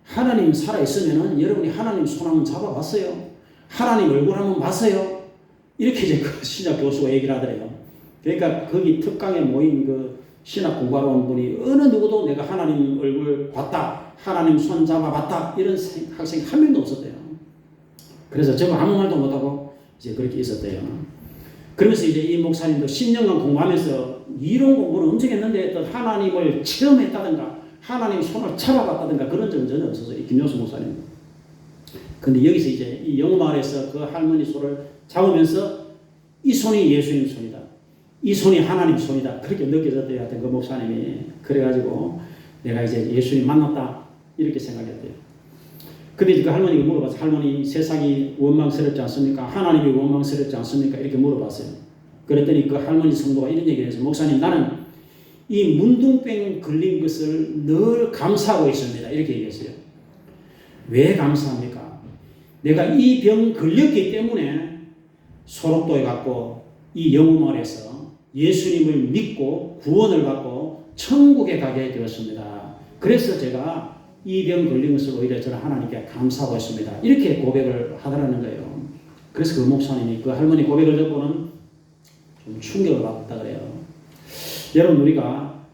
[SPEAKER 3] 하나님 살아있으면은 여러분이 하나님 손 한번 잡아봤어요? 하나님 얼굴 한번 봤어요? 이렇게 이제 그 신학 교수가 얘기를 하더래요. 그러니까 거기 특강에 모인 그 신학 공부하러 온 분이 어느 누구도 내가 하나님 얼굴 봤다, 하나님 손 잡아봤다 이런 학생이 한 명도 없었대요. 그래서 저거 아무 말도 못하고 이제 그렇게 있었대요. 그러면서 이제 이 목사님도 10년간 공부하면서 이론 공부는 엄청 했는데 또 하나님을 체험했다든가 하나님 손을 잡아봤다든가 그런 적은 전혀 없었어요. 이 김요성 목사님. 근데 여기서 이제 이 영마을에서 그 할머니 손을 잡으면서 이 손이 예수님 손이다. 이 손이 하나님 손이다. 그렇게 느껴졌대요. 하여튼 그 목사님이. 그래가지고 내가 이제 예수님 만났다 이렇게 생각했대요. 근데 그 할머니가 물어봤어요. 할머니 세상이 원망스럽지 않습니까? 하나님이 원망스럽지 않습니까? 이렇게 물어봤어요. 그랬더니 그 할머니 성도가 이런 얘기를 했어요. 목사님 나는 이 문둥병 걸린 것을 늘 감사하고 있습니다. 이렇게 얘기했어요. 왜 감사합니까? 내가 이 병 걸렸기 때문에 소록도에 갔고 이 영웅원에서 예수님을 믿고 구원을 받고 천국에 가게 되었습니다. 그래서 제가 이 병 걸린 것을 오히려 저는 하나님께 감사하고 있습니다. 이렇게 고백을 하더라는 거예요. 그래서 그 목사님이 그 할머니 고백을 듣고는 좀 충격을 받았다 그래요. 여러분 우리가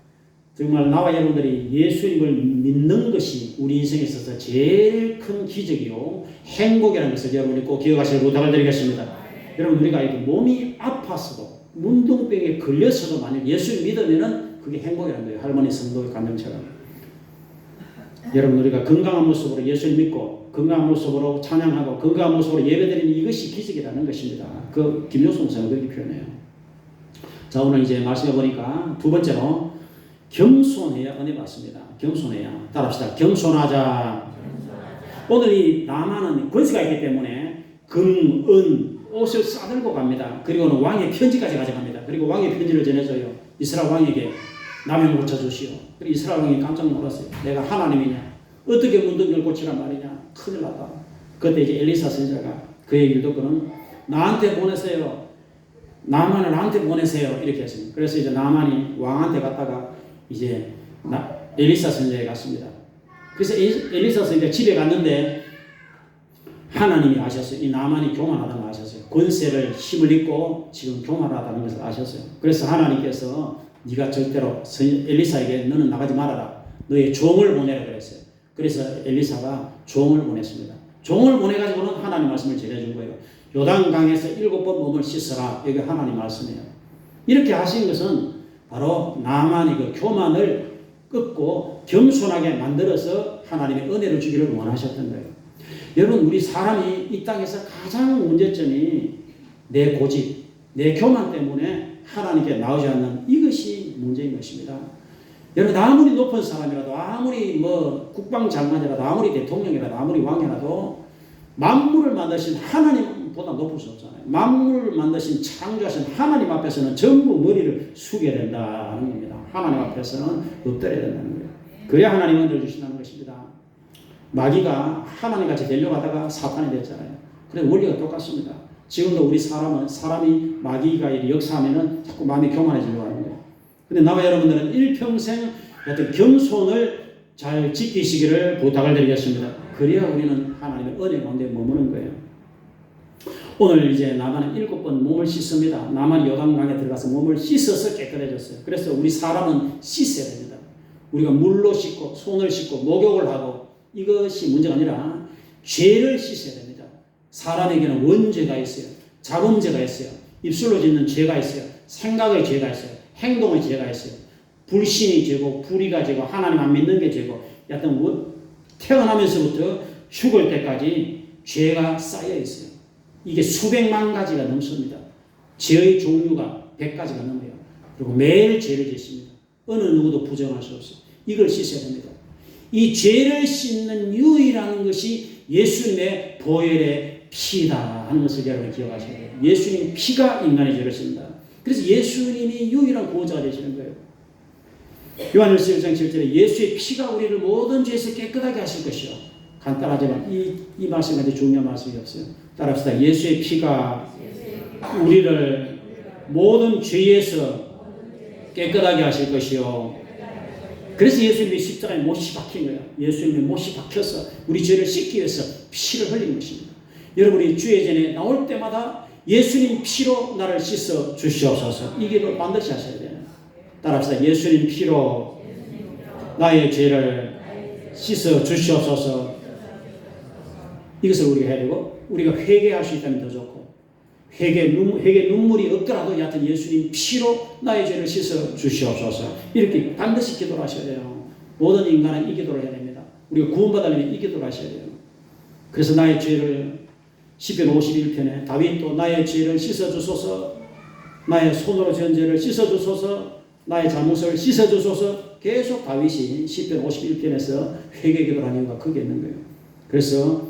[SPEAKER 3] 정말 나와 여러분들이 예수님을 믿는 것이 우리 인생에 있어서 제일 큰 기적이요 행복이라는 것을 여러분이 꼭 기억하시길 부탁을 드리겠습니다. 여러분 우리가 이렇게 몸이 아파서도 문둥병에 걸려서도 만약 예수를 믿으면은 그게 행복이라는 거예요. 할머니 성도의 감정처럼. 여러분 우리가 건강한 모습으로 예수를 믿고 건강한 모습으로 찬양하고 건강한 모습으로 예배드리는 이것이 기적이라는 것입니다. 그 김효수 목사는 그렇게 표현해요. 자 오늘 이제 말씀해 보니까 두 번째로 겸손해야 은혜 받습니다. 겸손해야. 따라합시다. 겸손하자. 오늘 이 나만은 권세가 있기 때문에 금, 은, 옷을 싸들고 갑니다. 그리고는 왕의 편지까지 가져갑니다. 그리고 왕의 편지를 전해줘요. 이스라엘 왕에게 남의 고쳐주시오. 그리고 이스라엘 왕이 깜짝 놀랐어요. 내가 하나님이냐? 어떻게 문둥병을 고치란 말이냐? 큰일 났다. 그때 이제 엘리사 선지자가 그 얘기를 듣고는 나한테 보내세요. 나만을 나한테 보내세요. 이렇게 했습니다. 그래서 이제 나만이 왕한테 갔다가 이제 엘리사 선지자에 갔습니다. 그래서 엘리사 선지자 집에 갔는데 하나님이 아셨어요. 이 나만이 교만하다는 걸 아셨어요. 권세를 힘을 입고 지금 교만하다는 것을 아셨어요. 그래서 하나님께서 네가 절대로 엘리사에게 너는 나가지 말아라. 너의 종을 보내라 그랬어요. 그래서 엘리사가 종을 보냈습니다. 종을 보내가지고는 하나님 말씀을 전해준 거예요. 요단강에서 7번 몸을 씻어라. 여기 하나님 말씀이에요. 이렇게 하신 것은 바로 나만이 그 교만을 끊고 겸손하게 만들어서 하나님의 은혜를 주기를 원하셨던 거예요. 여러분 우리 사람이 이 땅에서 가장 문제점이 내 고집, 내 교만 때문에 하나님께 나오지 않는 이것이 문제인 것입니다. 여러분 아무리 높은 사람이라도 아무리 뭐 국방장관이라도 아무리 대통령이라도 아무리 왕이라도 만물을 만드신 하나님보다 높을 수 없잖아요. 만물을 만드신 창조하신 하나님 앞에서는 전부 머리를 숙여야 된다는 겁니다. 하나님 앞에서는 엎드려야 된다는 거예요. 그래야 하나님 은혜를 주신다는 것입니다. 마귀가 하나님같이 되려고 하다가 사탄이 됐잖아요. 그래서 원리가 똑같습니다. 지금도 우리 사람이 마귀가 역사하면은 자꾸 마음이 교만해지려고 하는 거예요. 근데 나와 여러분들은 일평생 어떤 겸손을 잘 지키시기를 부탁을 드리겠습니다. 그래야 우리는 하나님의 은혜 가운데 머무는 거예요. 오늘 이제 나만은 7번 몸을 씻습니다. 나만이 요단강에 들어가서 몸을 씻어서 깨끗해졌어요. 그래서 우리 사람은 씻어야 됩니다. 우리가 물로 씻고 손을 씻고 목욕을 하고 이것이 문제가 아니라 죄를 씻어야 됩니다. 사람에게는 원죄가 있어요. 자범죄가 있어요. 입술로 짓는 죄가 있어요. 생각의 죄가 있어요. 행동의 죄가 있어요. 불신이 죄고 불의가 죄고 하나님 안 믿는 게 죄고 여하튼 태어나면서부터 죽을 때까지 죄가 쌓여 있어요. 이게 수백만 가지가 넘습니다. 죄의 종류가 100가지가 넘어요. 그리고 매일 죄를 짓습니다. 어느 누구도 부정할 수 없어요. 이걸 씻어야 됩니다. 이 죄를 씻는 유일한 것이 예수님의 보혈의 피다 하는 것을 여러분 기억하셔야 돼요. 예수님 피가 인간의 죄를 씁니다. 그래서 예수님이 유일한 구원자가 되시는 거예요. 요한일서 1장 7절에 예수의 피가 우리를 모든 죄에서 깨끗하게 하실 것이요. 간단하지만 이 말씀이 아주 중요한 말씀이 없어요. 따라합시다. 예수의 피가 우리를 모든 죄에서 깨끗하게 하실 것이요. 그래서 예수님이 십자가에 못이 박힌 거예요. 예수님이 못이 박혀서 우리 죄를 씻기 위해서 피를 흘린 것입니다. 여러분이 주의 전에 나올 때마다 예수님 피로 나를 씻어 주시옵소서. 이 기도를 반드시 하셔야 돼요. 따라합시다. 예수님 피로 나의 죄를 씻어 주시옵소서. 이것을 우리가 해야 되고 우리가 회개할 수 있다면 더 좋고 회개 눈물이 없더라도 여하튼 예수님 피로 나의 죄를 씻어 주시옵소서. 이렇게 반드시 기도를 하셔야 돼요. 모든 인간은 이 기도를 해야 됩니다. 우리가 구원받으려면 이 기도를 하셔야 돼요. 그래서 나의 죄를 시편 51편에 다윗도 나의 죄를 씻어 주소서, 나의 손으로 지은 죄를 씻어 주소서, 나의 잘못을 씻어 주소서 계속 다윗이 시편 51편에서 회개 기도를 하는 이유가 거기에 있는 거예요. 그래서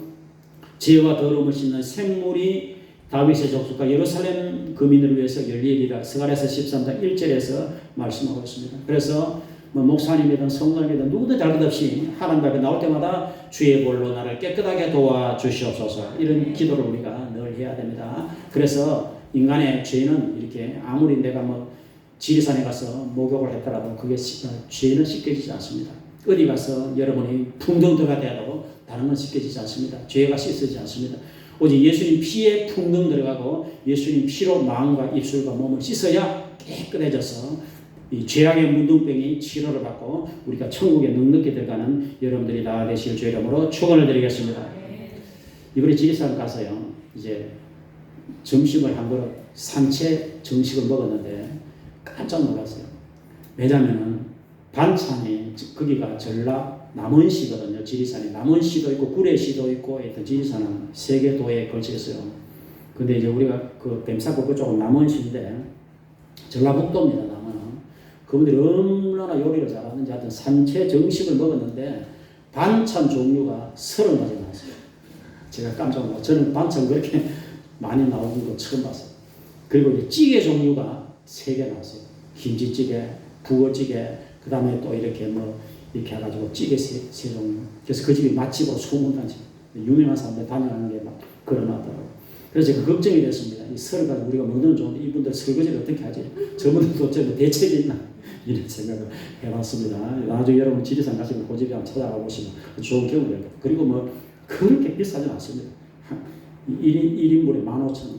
[SPEAKER 3] 죄와 더러움을 씻는 샘물이 다윗의 족속과 예루살렘 거민을 위해서 열리리라. 스가랴서 13장 1절에서 말씀하고 있습니다. 그래서 뭐 목사님이든 성도님이든 누구든 잘 것 없이 하나님 앞에 나올 때마다 주의 볼로 나를 깨끗하게 도와주시옵소서, 이런 기도를 우리가 늘 해야 됩니다. 그래서 인간의 죄는 이렇게 아무리 내가 뭐 지리산에 가서 목욕을 했더라도 그게 죄는 씻겨지지 않습니다. 어디 가서 여러분이 풍덩터가 되어도 다른 건 씻겨지지 않습니다. 죄가 씻어지지 않습니다. 오직 예수님 피에 풍덩 들어가고 예수님 피로 마음과 입술과 몸을 씻어야 깨끗해져서 이 죄악의 문둥병이 치료를 받고 우리가 천국에 넉넉히 들어가는 여러분들이 다 되실 주 이름으로 축원을 드리겠습니다. 이번에 지리산 가서요, 이제 점심을 한 그릇 산채 정식을 먹었는데 깜짝 놀랐어요. 왜냐면은 반찬이, 거기가 전라 남원시거든요. 지리산에 남원시도 있고 구례시도 있고, 하여튼 지리산은 3개 도에 걸쳐 있어요. 근데 이제 우리가 그 뱀사고 그쪽은 남원시인데 전라북도입니다. 남원은. 그분들이 얼마나 요리를 잘하는지 하여튼 산채 정식을 먹었는데 반찬 종류가 30가지 나왔어요. 제가 깜짝 놀랐어요. 저는 반찬 그렇게 많이 나오는 거 처음 봤어요. 그리고 이제 찌개 종류가 3개 나왔어요. 김치찌개, 북어찌개, 그 다음에 또 이렇게 뭐 이렇게 해가지고 찌개 세 종류. 그래서 그 집이 맛집으로 소문난 집. 유명한 사람들 다녀가는 게 막 그러나더라고요. 그래서 제가 걱정이 됐습니다. 이 설거지 우리가 먹는 좋은데 이분들 설거지를 어떻게 하지? 저분들 도대체 대책이 있나? 이런 생각을 해봤습니다. 나중에 여러분 지리산 가시면 그 집에 한번 찾아가 보시면 좋은 경험을 할 겁니다. 그리고 뭐 그렇게 비싸진 않습니다. 1인분에 15,000원.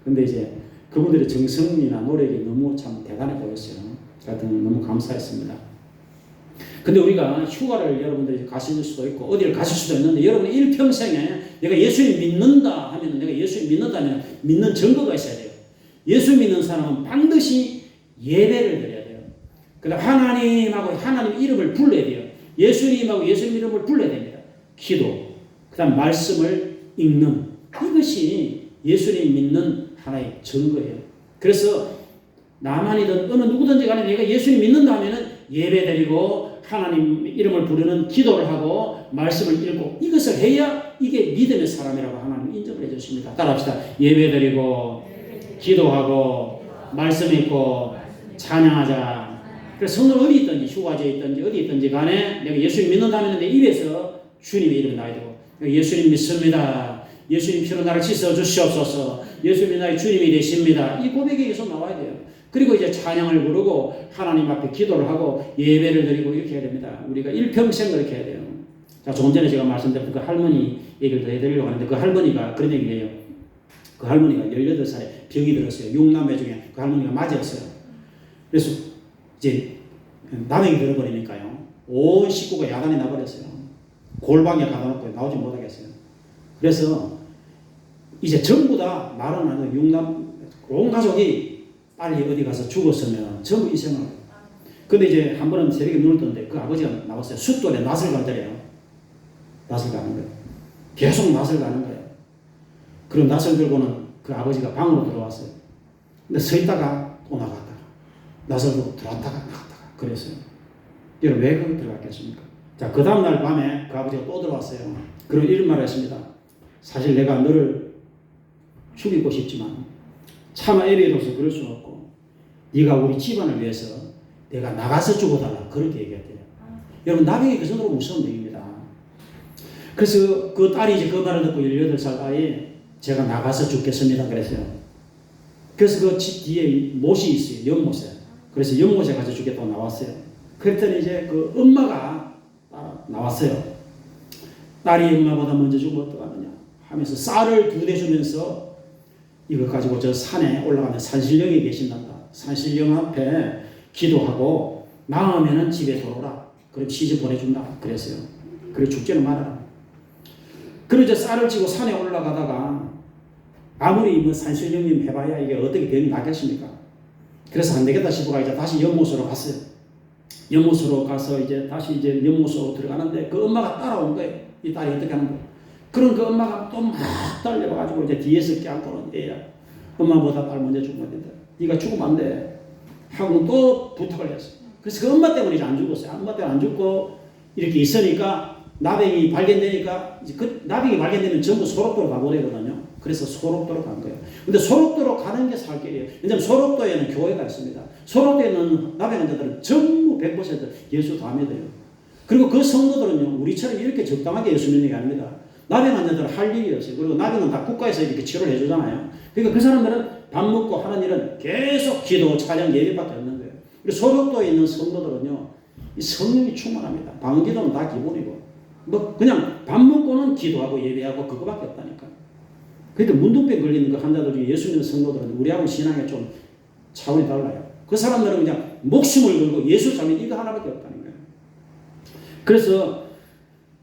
[SPEAKER 3] 근데 이제 그분들의 정성이나 노력이 너무 참 대단해 보였어요. 하여튼 너무 감사했습니다. 근데 우리가 휴가를 여러분들이 가실 수도 있고 어디를 가실 수도 있는데, 여러분이 일평생에 내가 예수님 믿는다 하면, 내가 예수님 믿는다면 믿는 증거가 있어야 돼요. 예수 믿는 사람은 반드시 예배를 드려야 돼요. 그다음 하나님하고 하나님 이름을 불러야 돼요. 예수님하고 예수님 이름을 불러야 됩니다. 기도, 그다음 말씀을 읽는, 이것이 예수님 믿는 하나의 증거예요. 그래서 나만이든 어느 누구든지 간에 내가 예수님 믿는다 하면은 예배 드리고 하나님 이름을 부르는 기도를 하고 말씀을 읽고, 이것을 해야 이게 믿음의 사람이라고 하나님 인정을 해주십니다. 따라합시다. 예배 드리고 기도하고 말씀 읽고 찬양하자. 그래서 성도 어디 있든지, 휴가지에 있든지 어디 있든지 간에 내가 예수님 믿는다면 내 입에서 주님의 이름이 나야 되고, 예수님 믿습니다. 예수님 피로 나를 씻어 주시옵소서. 예수님이 나의 주님이 되십니다. 이 고백이 계속 나와야 돼요. 그리고 이제 찬양을 부르고 하나님 앞에 기도를 하고 예배를 드리고 이렇게 해야 됩니다. 우리가 일평생 그렇게 해야 돼요. 자, 조금 전에 제가 말씀드린 그 할머니 얘기를 더 해드리려고 하는데, 그 할머니가 그런 얘기를 해요. 그 할머니가 18살에 병이 들었어요. 6남매 중에 그 할머니가 맞이었어요. 그래서 이제 남행이 들어버리니까요, 온 식구가 야단이 나버렸어요. 골방에 가둬놓고 나오지 못하겠어요. 그래서 이제 전부 다 말은 안 해도 온 가족이 빨리 어디 가서 죽었으면 전부 이 생활. 근데 이제 한 번은 새벽에 눈을 떴는데 그 아버지가 나왔어요. 숫돌에 낫을 갈더래요. 낫을 가는 거예요. 계속 낫을 가는 거예요. 그런 낫을 들고는 그 아버지가 방으로 들어왔어요. 근데 서 있다가 또 나갔다가 낫을 들고 들어왔다가 나갔다가 그랬어요. 여러분 왜 거기 들어갔겠습니까? 자, 그 다음날 밤에 그 아버지가 또 들어왔어요. 그런 이런 말을 했습니다. 사실 내가 너를 죽이고 싶지만 차마 애비로서 그럴 수 없고, 네가 우리 집안을 위해서 내가 나가서 죽어달라, 그렇게 얘기했대요. 여러분, 나병이 그 정도로 무서운 얘기입니다. 그래서 그 딸이 이제 그 말을 듣고 18살 딸이 제가 나가서 죽겠습니다 그랬어요. 그래서 그 집 뒤에 못이 있어요. 연못에. 그래서 연못에 가서 죽겠다고 나왔어요. 그랬더니 이제 그 엄마가 나왔어요. 딸이 엄마보다 먼저 죽으면 어떡하느냐 하면서 쌀을 2대 주면서 이거 가지고 저 산에 올라가면 산신령이 계신단다. 산신령 앞에 기도하고 나오면은 집에 돌아오라. 그럼 시집 보내준다. 그랬어요. 그래 죽지는 말아라. 그리고 이제 쌀을 지고 산에 올라가다가 아무리 뭐 산신령님 해봐야 이게 어떻게 병이 낫겠습니까? 그래서 안 되겠다 싶어가 이제 다시 연못으로 갔어요. 연못으로 가서 이제 다시 이제 연못으로 들어가는데 그 엄마가 따라온 거예요. 이 딸이 어떻게 하는 거예요? 그럼 그 엄마가 또 막 달려가지고 이제 뒤에서 껴안고는 애야. 엄마보다 딸 먼저 죽으면 안 된다. 네가 죽으면 안 돼. 하고 또 부탁을 했어. 그래서 그 엄마 때문에 이제 안 죽었어요. 엄마 때문에 안 죽고 이렇게 있으니까 나병이 발견되니까 이제 그 나병이 발견되면 전부 소록도로 가보되거든요. 그래서 소록도로 간 거예요. 근데 소록도로 가는 게 살 길이에요. 왜냐하면 소록도에는 교회가 있습니다. 소록도에는 나병 환자들은 전부 100% 예수 다 믿어요. 그리고 그 성도들은요, 우리처럼 이렇게 적당하게 예수 믿는 게 아닙니다. 나병 환자들은 할 일이 없어요. 그리고 나병은 다 국가에서 이렇게 치료를 해주잖아요. 그러니까 그 사람들은 밥 먹고 하는 일은 계속 기도, 찬양, 예배밖에 없는 거예요. 그리고 소록도에 있는 성도들은요, 이 성령이 충만합니다. 방언기도는 다 기본이고, 뭐 그냥 밥 먹고는 기도하고 예배하고 그거밖에 없다니까. 그러니까 문둥병 걸리는 그 환자들 중에 예수 믿는 성도들은 우리하고 신앙이 좀 차원이 달라요. 그 사람들은 그냥 목숨을 걸고 예수 자면 이거 하나밖에 없다는 거예요. 그래서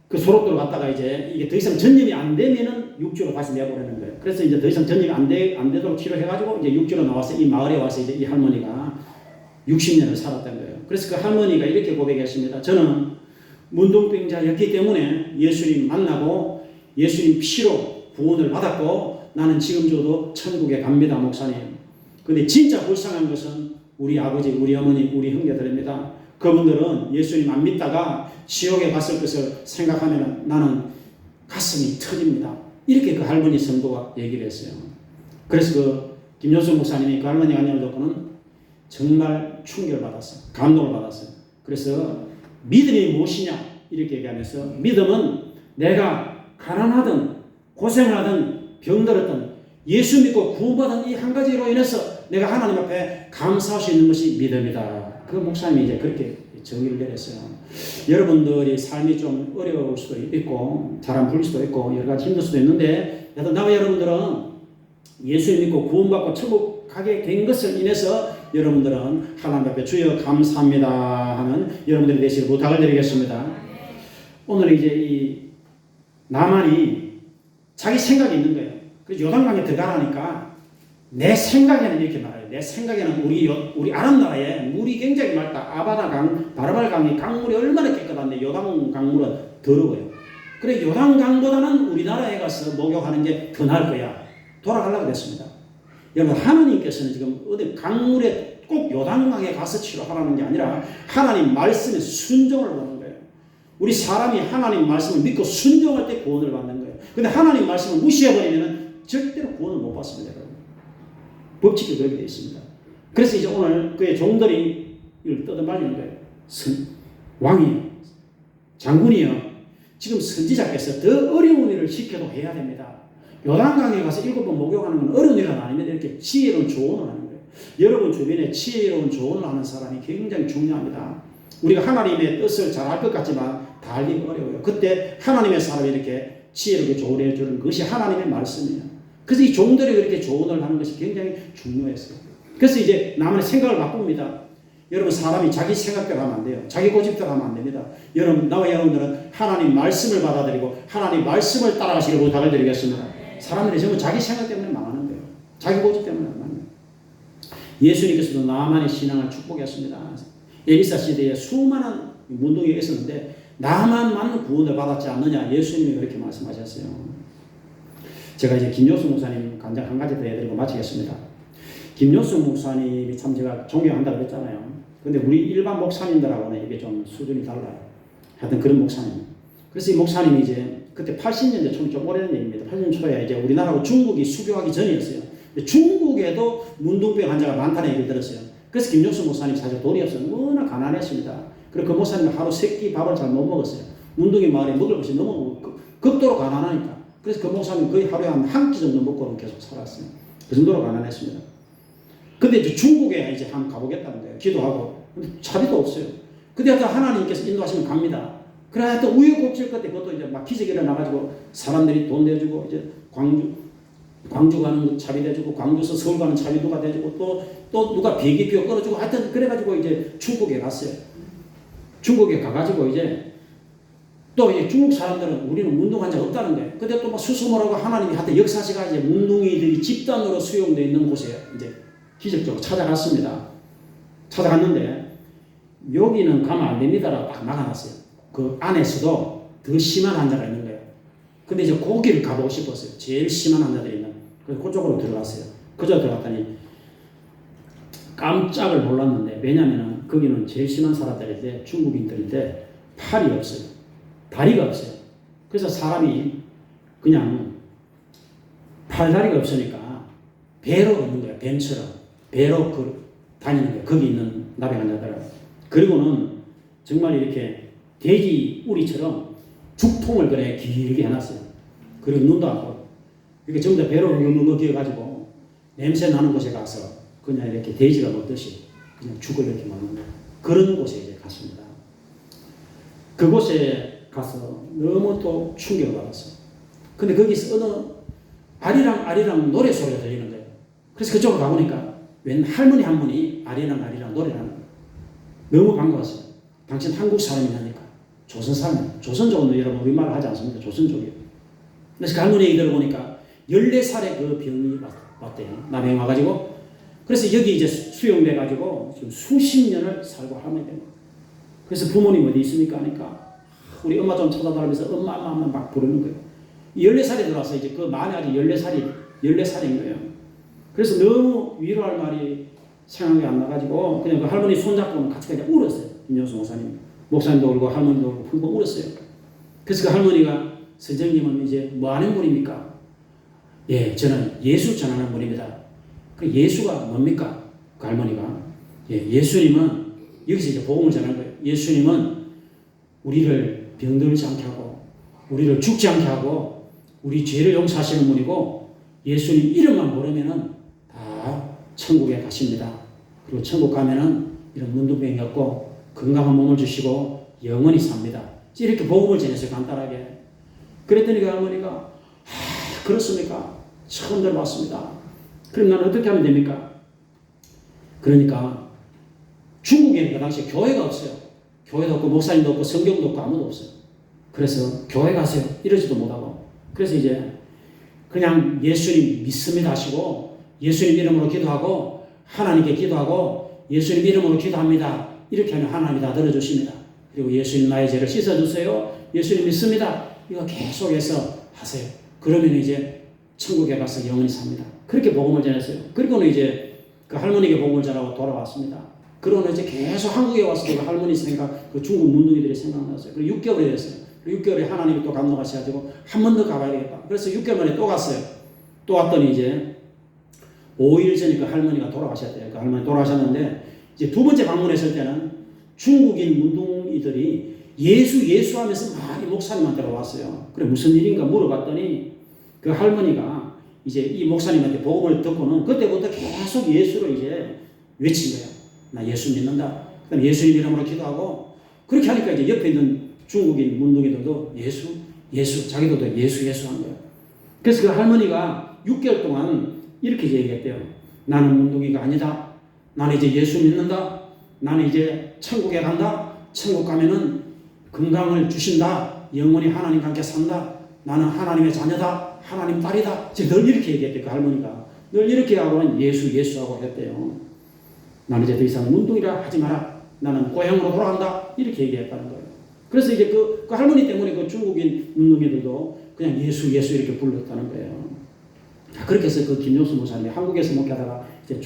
[SPEAKER 3] 그 소록도로 갔다가 이제 이게 더 이상 전염이 안 되면은 육지로 다시 내보내는 거예요. 그래서 이제 더 이상 전염이 안 되도록 치료해가지고 이제 육지로 나와서 이 마을에 와서 이제 이 할머니가 60년을 살았던 거예요. 그래서 그 할머니가 이렇게 고백했습니다. 저는 문둥병자였기 때문에 예수님 만나고 예수님 피로 구원을 받았고 나는 지금 저도 천국에 갑니다, 목사님. 근데 진짜 불쌍한 것은 우리 아버지, 우리 어머니, 우리 형제들입니다. 그분들은 예수님 안 믿다가 지옥에 갔을 것을 생각하면 나는 가슴이 터집니다. 이렇게 그 할머니 성도가 얘기를 했어요. 그래서 그 김효수 목사님이 그 할머니가 알려줬고는 정말 충격을 받았어요. 감동을 받았어요. 그래서 믿음이 무엇이냐 이렇게 얘기하면서 믿음은 내가 가난하든 고생하든 병들었든 예수 믿고 구원받은 이 한 가지로 인해서 내가 하나님 앞에 감사할 수 있는 것이 믿음이다. 그 목사님이 이제 그렇게 정의를 내렸어요. 여러분들이 삶이 좀 어려울 수도 있고 잘 안 풀릴 수도 있고 여러 가지 힘들 수도 있는데 여튼 나와 여러분들은 예수 믿고 구원받고 천국 가게 된 것을 인해서 여러분들은 하나님 앞에 주여 감사합니다 하는 여러분들이 되시길 부탁을 드리겠습니다. 오늘 이제 이 나만이 자기 생각이 있는 거예요. 그래서 요단강에 들어가라니까 내 생각에는 이렇게 말해요. 내 생각에는 우리 아랍 나라에 물이 굉장히 맑다. 아바나강, 바라발강이 강물이 얼마나 깨끗한데 요단 강물은 더러워요. 그래 요단 강보다는 우리나라에 가서 목욕하는 게 더 나을 거야. 돌아가려고 됐습니다. 여러분 하나님께서는 지금 어디 강물에 꼭 요단강에 가서 치료하라는 게 아니라 하나님 말씀에 순종을 보는 거예요. 우리 사람이 하나님 말씀을 믿고 순종할 때 구원을 받는 거예요. 근데 하나님 말씀을 무시해버리면 절대로 구원을 못 받습니다. 여러분. 법칙이 그렇게 되어 있습니다. 그래서 이제 오늘 그의 종들이 이걸 뜯어말리는 거예요. 왕이요, 장군이요, 지금 선지자께서 더 어려운 일을 시켜도 해야 됩니다. 요단강에 가서 7번 목욕하는 건 어려운 일은 아닙니다. 이렇게 지혜로운 조언을 하는 거예요. 여러분 주변에 지혜로운 조언을 하는 사람이 굉장히 중요합니다. 우리가 하나님의 뜻을 잘 알 것 같지만 다 알기 어려워요. 그때 하나님의 사람이 이렇게 지혜롭게 조언해 주는 것이 하나님의 말씀이에요. 그래서 이 종들이 그렇게 조언을 하는 것이 굉장히 중요했어요. 그래서 이제 나만의 생각을 바꿉니다. 여러분 사람이 자기 생각대로 하면 안 돼요. 자기 고집대로 하면 안 됩니다. 여러분 나와 여러분들은 하나님 말씀을 받아들이고 하나님 말씀을 따라가시길 부탁을 드리겠습니다. 사람들이 전부 자기 생각 때문에 망하는 거예요. 자기 고집 때문에 망하는 거예요. 예수님께서도 나만의 신앙을 축복했습니다. 엘리사 시대에 수많은 문둥이가 있었는데 나만만 구원을 받았지 않느냐 예수님이 그렇게 말씀하셨어요. 제가 이제 김효수 목사님 간증 한 가지 더 해드리고 마치겠습니다. 김효수 목사님이 참 제가 존경한다고 그랬잖아요. 근데 우리 일반 목사님들하고는 이게 좀 수준이 달라요. 하여튼 그런 목사님. 그래서 이 목사님이 이제 그때 80년대 초는 좀 오래된 얘기입니다. 80년 초에 이제 우리나라하고 중국이 수교하기 전이었어요. 근데 중국에도 문둥병 환자가 많다는 얘기를 들었어요. 그래서 김효수 목사님 사실 돈이 없어요. 워낙 가난했습니다. 그리고 그 목사님은 하루 3끼 밥을 잘 못 먹었어요. 문둥이 마을에 먹을 것이 너무 극도로 가난하니까. 그래서 그 목사님 거의 하루에 한 끼 정도 먹고는 계속 살았어요. 그 정도로 가난했습니다. 근데 이제 중국에 이제 한번 가보겠다는 거예요. 기도하고. 근데 자비도 없어요. 근데 하나님께서 인도하시면 갑니다. 그래 하여튼 우여곡절 끝에 그것도 이제 막 기적이 일어나가지고 사람들이 돈 내주고 이제 광주 가는 차비 내주고 광주에서 서울 가는 차비 누가 내주고 또 누가 비행기표 끊어주고 하여튼 그래가지고 이제 중국에 갔어요. 중국에 가가지고 이제 또 이제 중국 사람들은 우리는 문둥 환자가 없다는 거예요. 근데 또 막 수소문하고 하나님이 하여튼 역사시가 이제 문둥이들이 집단으로 수용되어 있는 곳에 이제 기적적으로 찾아갔습니다. 찾아갔는데 여기는 가면 안 됩니다라고 딱 막아놨어요. 그 안에서도 더 심한 환자가 있는 거예요. 근데 이제 거기를 가보고 싶었어요. 제일 심한 환자들이 있는. 그래서 그쪽으로 들어갔어요. 그저 들어갔더니 깜짝을 놀랐는데 왜냐면은 거기는 제일 심한 사람들인데 중국인들인데 팔이 없어요. 다리가 없어요. 그래서 사람이 그냥 팔다리가 없으니까 배로 걷는 거예요. 뱀처럼. 배로 다니는 거예요. 거기 있는 나병환자들은. 그리고는 정말 이렇게 돼지 우리처럼 죽통을 그래 길게 해놨어요. 그리고 눈도 안 보고. 이렇게 전부 다 배로 먹여가지고 냄새 나는 곳에 가서 그냥 이렇게 돼지가 먹듯이 그냥 죽을 이렇게 먹는 거예요. 그런 곳에 이제 갔습니다. 그곳에 가서 너무 또 충격을 받았어요. 근데 거기서 어느 아리랑 노래 소리가 들리는 거예요. 그래서 그쪽으로 가보니까 웬 할머니 한 분이 아리랑 노래를 하는 거예요. 너무 반가웠어요. 당신 한국 사람이냐니까. 조선 사람이에요. 조선족은 여러분 우리말 하지 않습니다. 조선족이에요. 그래서 그 할머니 얘기 들어보니까 14살에 그 병이 왔대요. 나병이 와가지고. 그래서 여기 이제 수용돼가지고 지금 수십 년을 살고 할머니 된 거예요. 그래서 부모님 어디 있습니까? 하니까 우리 엄마 좀 찾아달라면서 엄마 막 부르는 거예요. 14살에 들어와서 이제 그 만에 아직 14살인 거예요. 그래서 너무 위로할 말이 생각이 안 나가지고 그냥 그 할머니 손잡고는 같이 그냥 울었어요. 김영수 목사님도 울고 할머니도 울고 풀고 울었어요. 그래서 그 할머니가 선생님은 이제 뭐 하는 분입니까? 예, 저는 예수 전하는 분입니다. 그 예수가 뭡니까? 그 할머니가 예수님은 여기서 이제 복음을 전하는 거예요. 예수님은 우리를 병들지 않게 하고 우리를 죽지 않게 하고 우리 죄를 용서하시는 분이고 예수님 이름만 모르면은 다 천국에 가십니다. 그리고 천국 가면은 이런 문둥병이 없고 건강한 몸을 주시고 영원히 삽니다. 이렇게 복음을 전해서 간단하게. 그랬더니 그 할머니가 그렇습니까? 처음 들어봤습니다. 그럼 나는 어떻게 하면 됩니까? 그러니까 중국에는 그 당시에 교회가 없어요. 교회도 없고 목사님도 없고 성경도 없고 아무도 없어요. 그래서 교회 가세요. 이러지도 못하고. 그래서 이제 그냥 예수님 믿습니다 하시고 예수님 이름으로 기도하고 하나님께 기도하고 예수님 이름으로 기도합니다. 이렇게 하면 하나님이 다 들어주십니다. 그리고 예수님 나의 죄를 씻어주세요. 예수님 믿습니다. 이거 계속해서 하세요. 그러면 이제 천국에 가서 영원히 삽니다. 그렇게 복음을 전했어요. 그리고는 이제 그 할머니에게 복음을 전하고 돌아왔습니다. 그러고는 이제 계속 한국에 와서 그 할머니 생각, 그 중국 문둥이들이 생각났어요. 그리고 6개월이 됐어요. 그리고 6개월에 하나님이 또 감동하셔가지고 한 번 더 가봐야 되겠다. 그래서 6개월 만에 또 갔어요. 또 왔더니 이제 5일 전에 그 할머니가 돌아가셨대요. 그 할머니 돌아가셨는데 이제 두 번째 방문했을 때는 중국인 문둥이들이 예수 하면서 많이 목사님한테 왔어요. 그래 무슨 일인가 물어봤더니 그 할머니가 이제 이 목사님한테 복음을 듣고는 그때부터 계속 예수를 이제 외친 거예요. 나 예수 믿는다. 그다음 예수님 이름으로 기도하고 그렇게 하니까 이제 옆에 있는 중국인 문둥이들도 예수 자기들도 예수 한 거예요. 그래서 그 할머니가 6개월 동안 이렇게 얘기했대요. 나는 문둥이가 아니다. 나는 이제 예수 믿는다. 나는 이제 천국에 간다. 천국 가면은 건강을 주신다. 영원히 하나님과 함께 산다. 나는 하나님의 자녀다. 하나님 딸이다. 늘 이렇게 얘기했대요. 그 할머니가. 늘 이렇게 하고는 예수하고 했대요. 나는 이제 더 이상 문둥이라 하지 마라. 나는 고향으로 돌아간다. 이렇게 얘기했다는 거예요. 그래서 이제 그 할머니 때문에 그 중국인 문둥이들도 그냥 예수 이렇게 불렀다는 거예요. 그렇게 해서 그 김용수 목사님이 한국에서 목회하다가 이제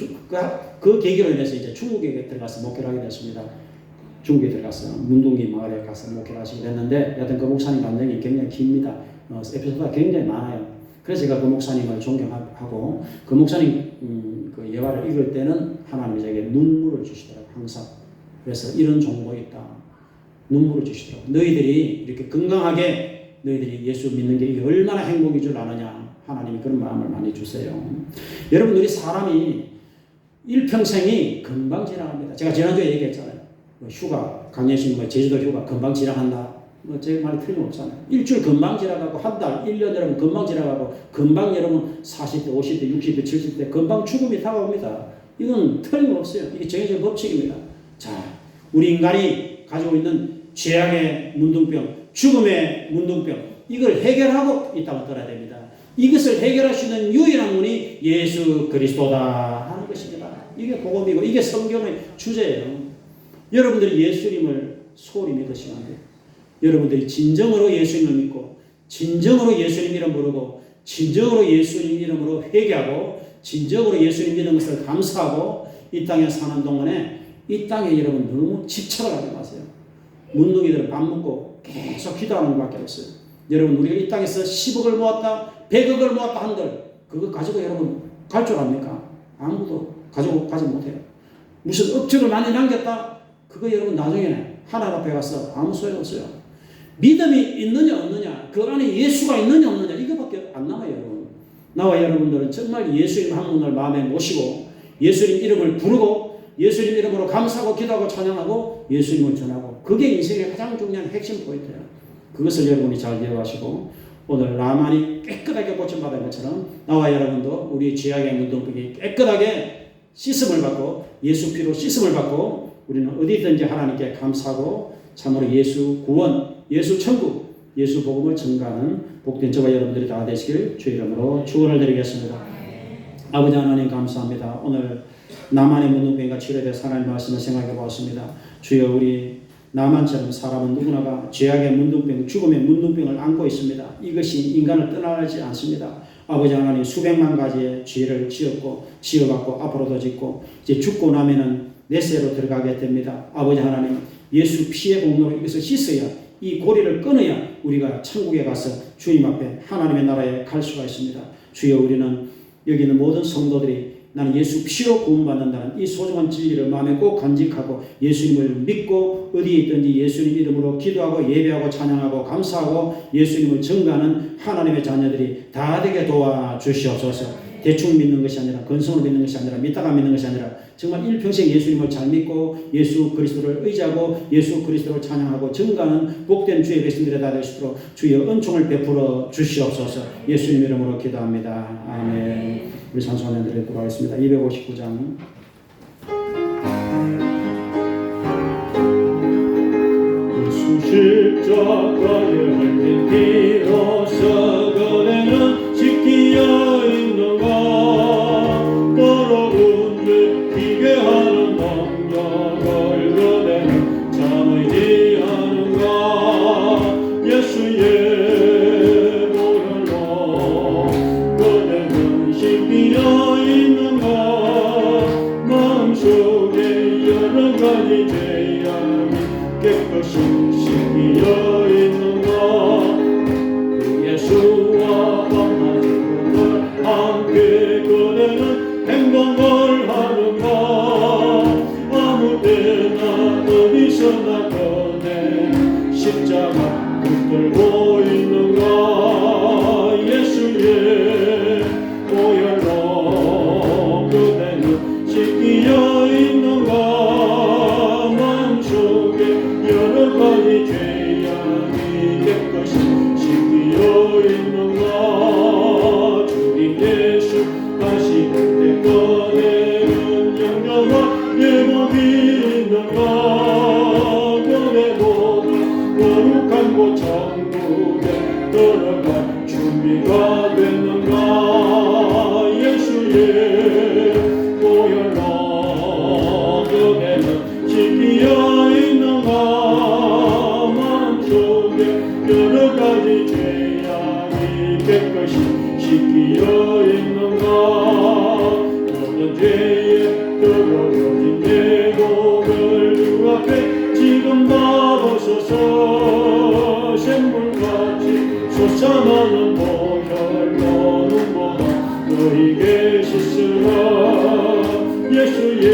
[SPEAKER 3] 그 계기로 인해서 이제 중국에 들어가서 목회를 하게 됐습니다. 중국에 들어가서 문둥이 마을에 가서 목회를 하시게 됐는데 여튼 그 목사님 감정이 굉장히 깁니다. 에피소드가 굉장히 많아요. 그래서 제가 그 목사님을 존경하고 그 목사님 그 예화를 읽을 때는 하나님이 제게 눈물을 주시더라고요. 항상. 그래서 이런 종목이 있다. 눈물을 주시더라고요. 너희들이 이렇게 건강하게 너희들이 예수 믿는 게 이게 얼마나 행복인 줄 아느냐. 하나님이 그런 마음을 많이 주세요. 여러분들이 사람이 일평생이 금방 지나갑니다. 제가 지난주에 얘기했잖아요. 휴가, 강예신 제주도 휴가 금방 지나간다. 제 말이 틀림없잖아요. 일주일 금방 지나가고 한 달, 1년 여러분 금방 지나가고 금방 여러분 40대, 50대, 60대, 70대 금방 죽음이 다가옵니다. 이건 틀림없어요. 이게 정해진 법칙입니다. 자, 우리 인간이 가지고 있는 죄악의 문둥병, 죽음의 문둥병 이걸 해결하고 있다고 들어야 됩니다. 이것을 해결할 수 있는 유일한 분이 예수 그리스도다 하는 것입니다. 이게 복음이고 이게 성경의 주제예요. 여러분들이 예수님을 소홀히 믿으시면 안 돼요. 여러분들이 진정으로 예수님을 믿고 진정으로 예수님 이름 부르고 진정으로 예수님 이름으로 회개하고 진정으로 예수님 믿는 것을 감사하고 이 땅에 사는 동안에 이 땅에 여러분 너무 집착을 하지 마세요. 문둥이들은 밥 먹고 계속 기도하는 것밖에 없어요. 여러분 우리가 이 땅에서 10억을 모았다 100억을 모았다 한들 그거 가지고 여러분 갈 줄 압니까? 아무도 가지고 가지 못해요. 무슨 업적을 많이 남겼다 그거 여러분 나중에 하나님 앞에 가서 아무 소용없어요. 믿음이 있느냐 없느냐 그 안에 예수가 있느냐 없느냐 이거밖에 안 남아요. 여러분 나와 여러분들은 정말 예수님 한 분을 마음에 모시고 예수님 이름을 부르고 예수님 이름으로 감사하고 기도하고 찬양하고 예수님을 전하고 그게 인생의 가장 중요한 핵심 포인트예요. 그것을 여러분이 잘 기억하시고 오늘 나만이 깨끗하게 고침받은 것처럼 나와 여러분도 우리 죄악의 문둥병이 깨끗하게 씻음을 받고 예수 피로 씻음을 받고 우리는 어디든지 하나님께 감사하고 참으로 예수 구원, 예수 천국, 예수 복음을 전가하는 복된 저와 여러분들이 다 되시길 주 이름으로 축원을 드리겠습니다. 아버지 하나님 감사합니다. 오늘 나만의 문둥병과 치료돼서 하나님 말씀을 생각해 보았습니다. 주여 우리 나만처럼 사람은 누구나가 죄악의 문둥병, 죽음의 문둥병을 안고 있습니다. 이것이 인간을 떠나지 않습니다. 아버지 하나님 수백만 가지의 죄를 지었고 지어받고 앞으로도 짓고 이제 죽고 나면은 내세로 들어가게 됩니다. 아버지 하나님 예수 피의 공로로 이것을 씻어야 이 고리를 끊어야 우리가 천국에 가서 주님 앞에 하나님의 나라에 갈 수가 있습니다. 주여 우리는 여기 있는 모든 성도들이 나는 예수 피로 구원받는다는 이 소중한 진리를 마음에 꼭 간직하고 예수님을 믿고 어디에 있든지 예수님 이름으로 기도하고 예배하고 찬양하고 감사하고 예수님을 전가하는 하나님의 자녀들이 다 되게 도와주시옵소서. 대충 믿는 것이 아니라 근성으로 믿는 것이 아니라 믿다가 믿는 것이 아니라 정말 일평생 예수님을 잘 믿고 예수 그리스도를 의지하고 예수 그리스도를 찬양하고 전가하는 복된 주의 백성들이 다 되시도록 주여 은총을 베풀어 주시옵소서. 예수님 이름으로 기도합니다. 아멘. 우리 찬송하는 드리도록 하겠습니다. 259장
[SPEAKER 1] 예수 십자가의 흘린 피로써 그대는 지키어 있는가 더러운 죄 피게 하는 능력을 그대는 참 의지하는가 예수의 보혈로 그대는 씻기어 있는가 마음속에 여러 가지 죄악이 깨끗이 씻기어 있는가 그 예수와 만나는 걸 함께 그대는 행동을 하는가 아무 때나 어디서나 그대 십자가 붙들고 있는가 예수의 보혈로 그대는 씻기어 있는가 마음속에 여러 가지 죄악이 깨끗이 씻기어 있는가 주님 예수 다시 그때 꺼내는 영광과 예복이 있는가 그대보다 거룩한 곳 천국에 들어갈 준비가 됐는가 예수의 보혈로 그대는 지키어 있는가 마음속에 여러 가지 죄악이 깨끗이 씻기어 있는가 모든 죄에 더러워진 내곡을 주 앞에 지금 받으소서 샘물같이 솟아나는 보혈로 눈보다 너희에게 씻으라 예수의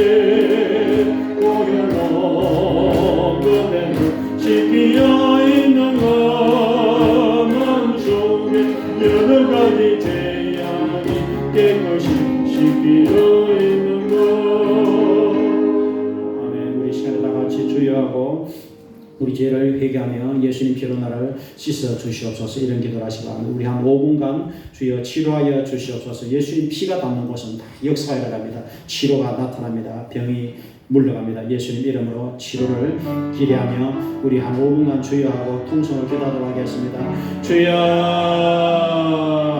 [SPEAKER 1] 보혈로 그대는 씻기어 있는가 마음속에 여러 가지 죄악이 깨끗이 씻기어 있는가
[SPEAKER 3] 아멘. 우리 시간에 다 같이 주여하고 우리 죄를 회개하며 예수님 피로 나를 씻어 주시옵소서 이런 기도를 하시고 우리 한 5분간 주여 치료하여 주시옵소서. 예수님 피가 닿는 곳은 다 역사가 일어납니다. 치료가 나타납니다. 병이 물러갑니다. 예수님 이름으로 치료를 기대하며 우리 한 5분간 주여하고 통성을 기도하도록 하겠습니다. 주여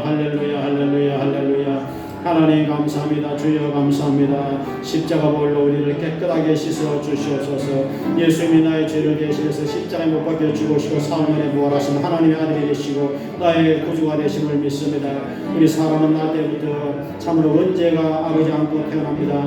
[SPEAKER 3] 할렐루야 할렐루야 할렐루야 하나님 감사합니다. 주여 감사합니다. 십자가 보혈로 우리를 깨끗하게 씻어 주시옵소서. 예수님이 나의 죄를 대신해서 십자가에 못 박혀 죽으시고 사흘 부활하신 하나님의 아들이 되시고 나의 구주가 되심을 믿습니다. 우리 사람은 나 때부터 참으로 언제가 아버지 안고 태어납니다.